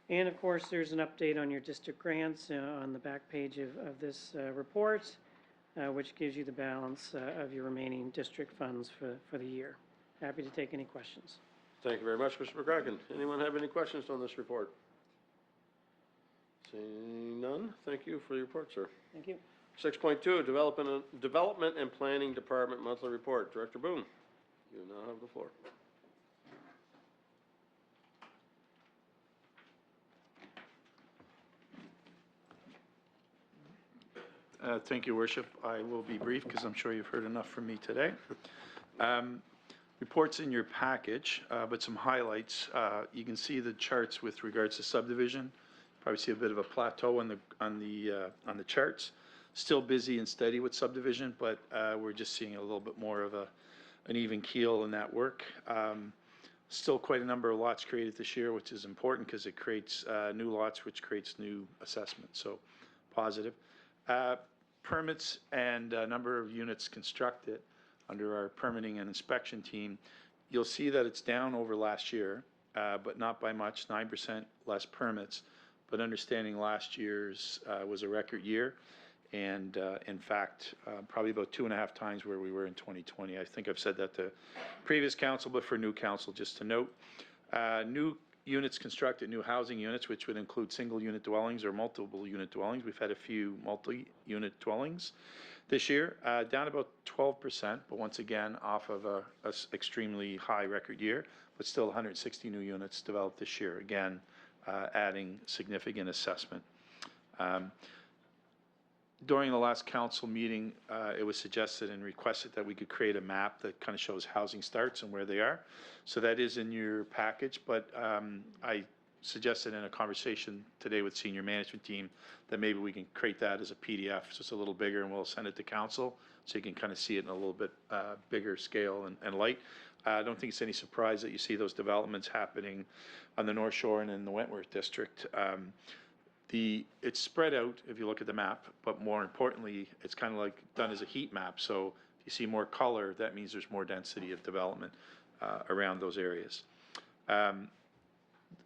L: And of course, there's an update on your district grants on the back page of this report, which gives you the balance of your remaining district funds for the year. Happy to take any questions.
A: Thank you very much, Mr. McCracken. Anyone have any questions on this report? Seeing none, thank you for your report, sir.
L: Thank you.
A: 6.2, Development and Planning Department Monthly Report. Director Boone, you now have the floor.
K: Thank you, Worship. I will be brief because I'm sure you've heard enough from me today. Reports in your package, but some highlights. You can see the charts with regards to subdivision. Probably see a bit of a plateau on the charts. Still busy and steady with subdivision, but we're just seeing a little bit more of an even keel in that work. Still quite a number of lots created this year, which is important because it creates new lots, which creates new assessments. So positive. Permits and number of units constructed under our permitting and inspection team. You'll see that it's down over last year, but not by much, 9% less permits. But understanding last year's was a record year, and in fact, probably about 2.5 times where we were in 2020. I think I've said that to previous council, but for new council, just to note, new units constructed, new housing units, which would include single unit dwellings or multiple unit dwellings. We've had a few multi-unit dwellings this year, down about 12%, but once again, off of a extremely high record year, but still 160 new units developed this year, again, adding significant assessment.
G: During the last council meeting, it was suggested and requested that we could create a map that kind of shows housing starts and where they are. So that is in your package, but I suggested in a conversation today with senior management team that maybe we can create that as a PDF, so it's a little bigger, and we'll send it to council so you can kind of see it in a little bit bigger scale and light. I don't think it's any surprise that you see those developments happening on the North Shore and in the Wentworth District. It's spread out if you look at the map, but more importantly, it's kind of like done as a heat map. So if you see more color, that means there's more density of development around those areas.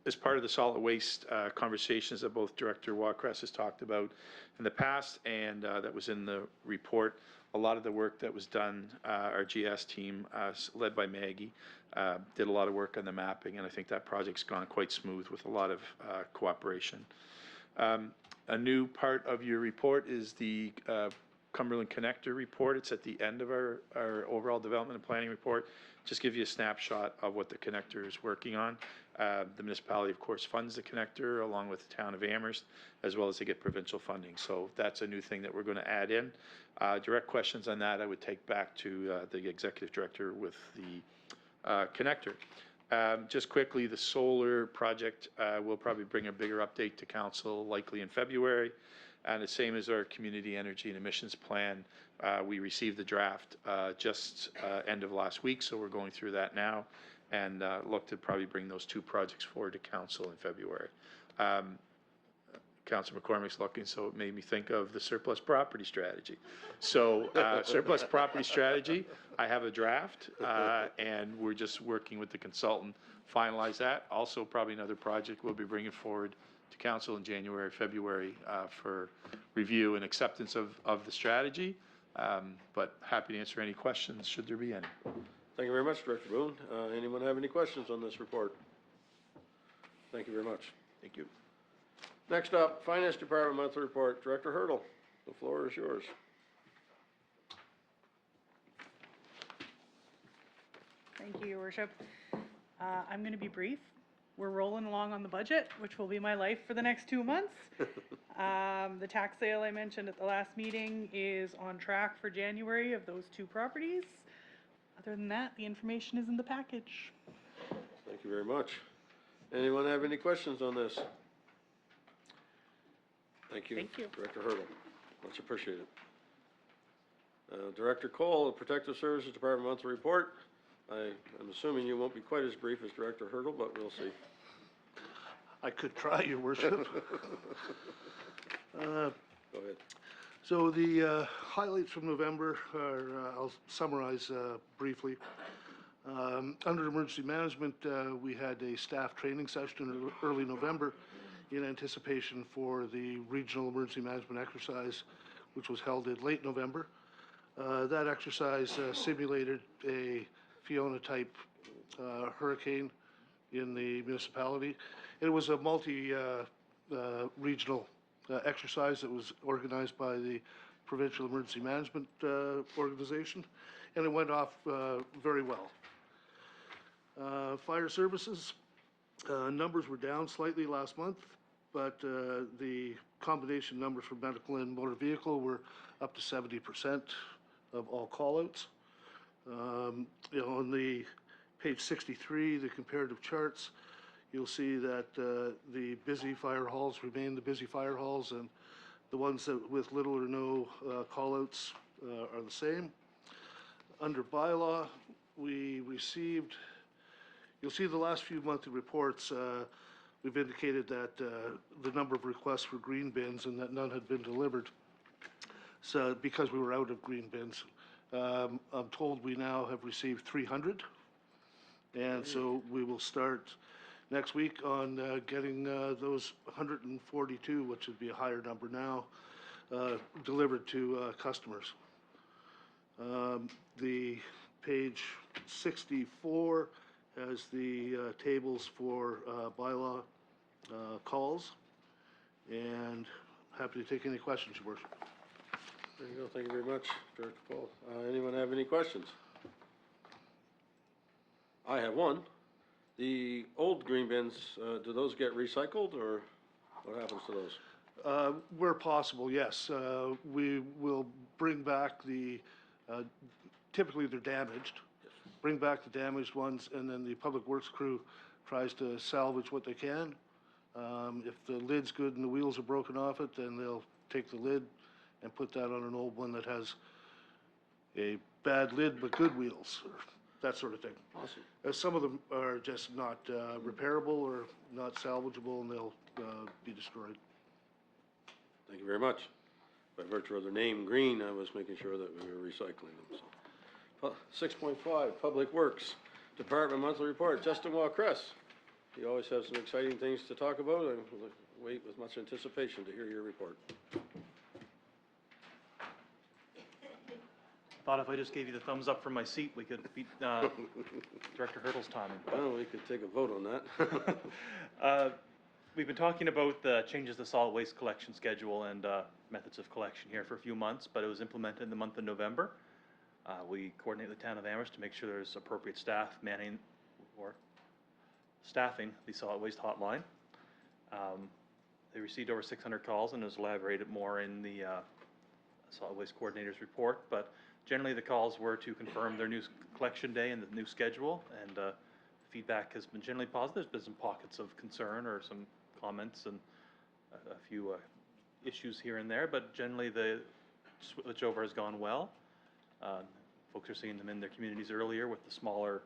G: As part of the solid waste conversations that both Director Wakress has talked about in the past, and that was in the report, a lot of the work that was done, our GS team, led by Maggie, did a lot of work on the mapping, and I think that project's gone quite smooth with a lot of cooperation. A new part of your report is the Cumberland Connector report. It's at the end of our overall development and planning report. Just give you a snapshot of what the connector is working on. The municipality, of course, funds the connector along with the town of Amherst, as well as they get provincial funding. So that's a new thing that we're going to add in. Direct questions on that I would take back to the executive director with the connector. Just quickly, the solar project will probably bring a bigger update to council, likely in February. And the same as our community energy and emissions plan. We received the draft just end of last week, so we're going through that now, and look to probably bring those two projects forward to council in February. Councilor McCormick's looking, so it made me think of the surplus property strategy. So surplus property strategy, I have a draft, and we're just working with the consultant, finalize that. Also, probably another project we'll be bringing forward to council in January, February for review and acceptance of the strategy. But happy to answer any questions, should there be any.
A: Thank you very much, Director Boone. Anyone have any questions on this report? Thank you very much.
G: Thank you.
A: Next up, Finance Department monthly report. Director Hurdle, the floor is yours.
E: Thank you, Your Worship. I'm going to be brief. We're rolling along on the budget, which will be my life for the next 2 months. The tax sale I mentioned at the last meeting is on track for January of those two properties. Other than that, the information is in the package.
A: Thank you very much. Anyone have any questions on this? Thank you.
E: Thank you.
A: Director Hurdle, much appreciated. Director Cole, the Protective Services Department monthly report. I'm assuming you won't be quite as brief as Director Hurdle, but we'll see.
O: I could try, Your Worship.
A: Go ahead.
O: So the highlights from November are, I'll summarize briefly. Under emergency management, we had a staff training session in early November in anticipation for the regional emergency management exercise, which was held in late November. That exercise simulated a Fiona-type hurricane in the municipality. It was a multi-regional exercise that was organized by the Provincial Emergency Management Organization, and it went off very well. Fire services, numbers were down slightly last month, but the combination numbers for medical and motor vehicle were up to 70% of all callouts. On the page 63, the comparative charts, you'll see that the busy fire halls remain the busy fire halls, and the ones that with little or no callouts are the same. Under bylaw, we received, you'll see the last few monthly reports, we've indicated that the number of requests for green bins and that none had been delivered. So because we were out of green bins, I'm told we now have received 300, and so we will start next week on getting those 142, which would be a higher number now, delivered to customers. The page 64 has the tables for bylaw calls, and happy to take any questions, Your Worship.
A: There you go. Thank you very much, Director Paul. Anyone have any questions? I have one. The old green bins, do those get recycled, or what happens to those?
O: Where possible, yes. We will bring back typically they're damaged. Bring back the damaged ones, and then the Public Works crew tries to salvage what they can. If the lid's good and the wheels are broken off it, then they'll take the lid and put that on an old one that has a bad lid but good wheels, or that sort of thing.
A: Awesome.
O: Some of them are just not repairable or not salvageable, and they'll be destroyed.
A: Thank you very much. By virtue of their name, green, I was making sure that we were recycling them, so. 6.5, Public Works Department Monthly Report. Justin Walcrest. You always have some exciting things to talk about. I wait with much anticipation to hear your report.
F: Thought if I just gave you the thumbs up from my seat, we could beat Director Hurdle's timing.
A: Well, we could take a vote on that.
F: We've been talking about the changes to solid waste collection schedule and methods of collection here for a few months, but it was implemented in the month of November. We coordinate with the town of Amherst to make sure there's appropriate staff manning or staffing the solid waste hotline. They received over 600 calls, and it was elaborated more in the solid waste coordinator's report, but generally the calls were to confirm their new collection day and the new schedule, and feedback has been generally positive. There's been some pockets of concern or some comments and a few issues here and there, but generally the switchover has gone well. Folks are seeing them in their communities earlier with the smaller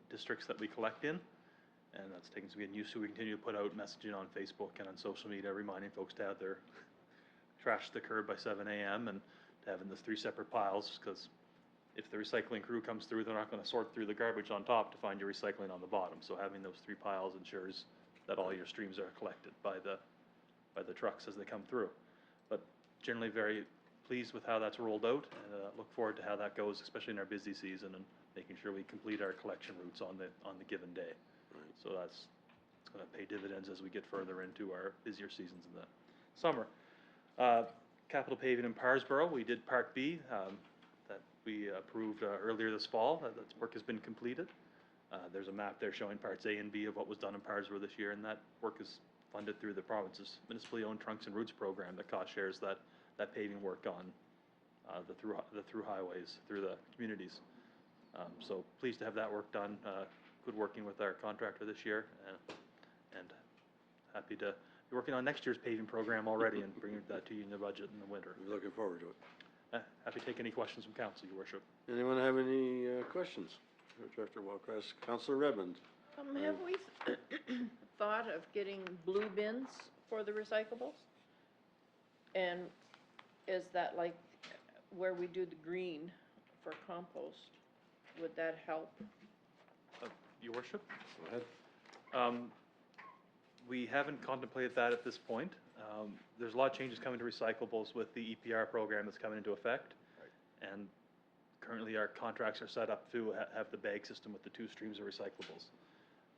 F: districts that we collect in, and that's taken some getting used to. We continue to put out messaging on Facebook and on social media reminding folks to have their trash to the curb by 7 a.m. and to have in the 3 separate piles, because if the recycling crew comes through, they're not going to sort through the garbage on top to find your recycling on the bottom. So having those 3 piles ensures that all your streams are collected by the trucks as they come through. But generally very pleased with how that's rolled out, and look forward to how that goes, especially in our busy season, and making sure we complete our collection routes on the given day. Right. So it's going to pay dividends as we get further into our busier seasons in the summer. Capital paving in Parsboro, we did Part B that we approved earlier this fall. That work has been completed. There's a map there showing parts A and B of what was done in Parsboro this year, and that work is funded through the province's municipally owned Trunks and Roots program that cost shares that paving work on the through highways, through the communities. So pleased to have that work done. Good working with our contractor this year, and happy to be working on next year's paving program already and bringing that to you in the budget in the winter.
A: We're looking forward to it.
F: Happy to take any questions from council, Your Worship.
A: Anyone have any questions for Director Walcrest? Councillor Redmond.
I: Have we thought of getting blue bins for the recyclables? And is that like where we do the green for compost? Would that help?
F: Your Worship?
A: Go ahead.
F: We haven't contemplated that at this point. There's a lot of changes coming to recyclables with the EPR program that's coming into effect. Right. And currently our contracts are set up to have the bag system with the 2 streams of recyclables.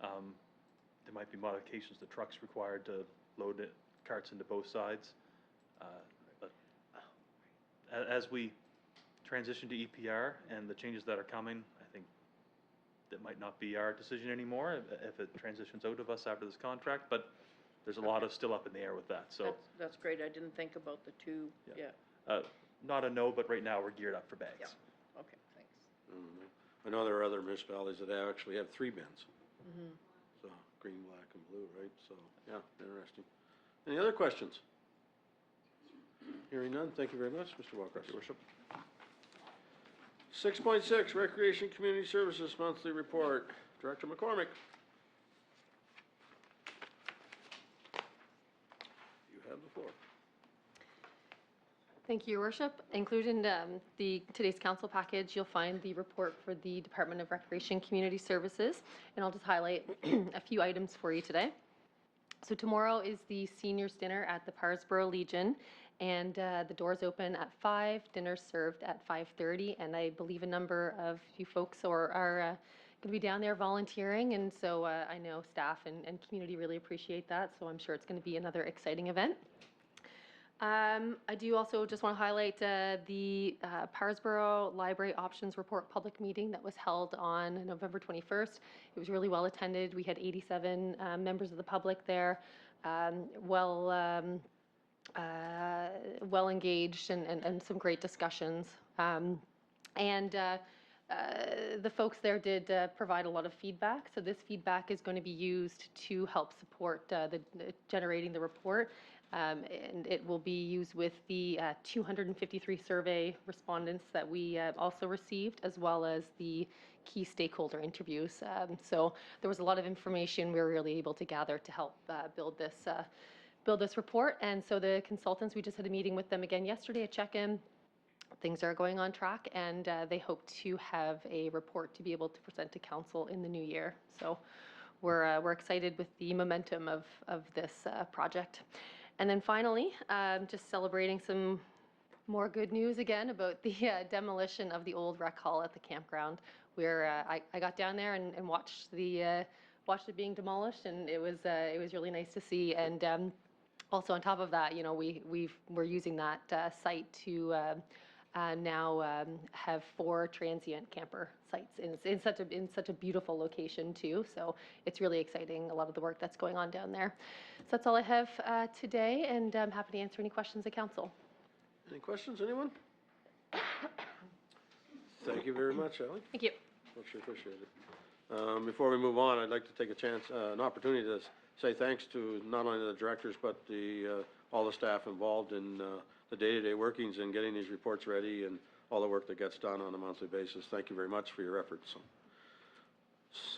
F: There might be modifications to trucks required to load carts into both sides. But as we transition to EPR and the changes that are coming, I think that might not be our decision anymore if it transitions out of us after this contract, but there's a lot of still up in the air with that. So
I: that's great. I didn't think about the 2 yet.
F: Not a no, but right now we're geared up for bags.
I: Yeah. Okay, thanks.
A: I know there are other municipalities that actually have 3 bins.
I: Mm-hmm.
A: So green, black, and blue, right? So, yeah, interesting. Any other questions? Hearing none, thank you very much, Mr. Walcrest. Your Worship. 6.6, Recreation Community Services Monthly Report. Director McCormick. You have the floor.
P: Thank you, Your Worship. Included in today's council package, you'll find the report for the Department of Recreation Community Services, and I'll just highlight a few items for you today. So tomorrow is the seniors dinner at the Parsboro Legion, and the doors open at 5, dinner served at 5:30, and I believe a number of you folks are going to be down there volunteering, and so I know staff and community really appreciate that, so I'm sure it's going to be another exciting event. I do also just want to highlight the Parsboro Library Options Report public meeting that was held on November 21st. It was really well attended. We had 87 members of the public there. well, well engaged and some great discussions. The folks there did provide a lot of feedback, so this feedback is going to be used to help support generating the report. And it will be used with the 253 survey respondents that we also received, as well as the key stakeholder interviews. So there was a lot of information we were really able to gather to help build this report. And so the consultants, we just had a meeting with them again yesterday, a check-in. Things are going on track, and they hope to have a report to be able to present to council in the new year. So we're excited with the momentum of this project. And then finally, just celebrating some more good news again about the demolition of the old rec hall at the campground, where I got down there and watched watched it being demolished, and it was really nice to see. And also on top of that, you know, we're using that site to now have 4 transient camper sites in such a beautiful location too. So it's really exciting, a lot of the work that's going on down there. So that's all I have today, and I'm happy to answer any questions at council.
A: Any questions, anyone? Thank you very much, Ally.
P: Thank you.
A: Much appreciated. Before we move on, I'd like to take an opportunity to say thanks to not only the directors, but all the staff involved in the day-to-day workings and getting these reports ready and all the work that gets done on a monthly basis. Thank you very much for your efforts.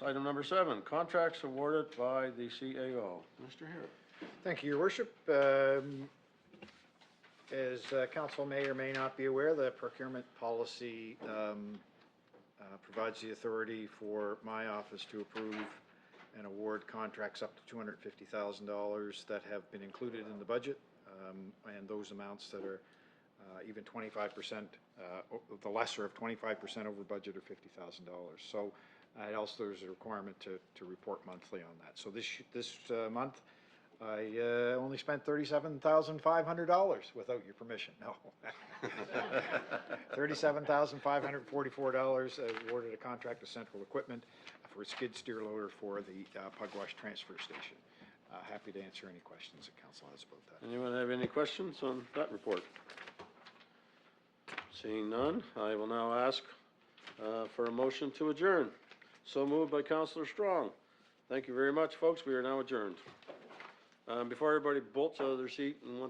A: Item number 7, contracts awarded by the CAO. Mr. Harrop.
B: Thank you, Your Worship. As council may or may not be aware, the procurement policy provides the authority for my office to approve and award contracts up to $250,000 that have been included in the budget, and those amounts that are even 25%, the lesser of 25% over budget, are $50,000. So also there's a requirement to report monthly on that. So this month, I only spent $37,500 without your permission. No. $37,544 awarded a contract to Central Equipment for a skid steer loader for the Pugwash Transfer Station. Happy to answer any questions that council has about that.
A: Anyone have any questions on that report? Seeing none, I will now ask for a motion to adjourn. So moved by Councillor Strong. Thank you very much, folks. We are now adjourned. Before everybody bolts out of their seat and wants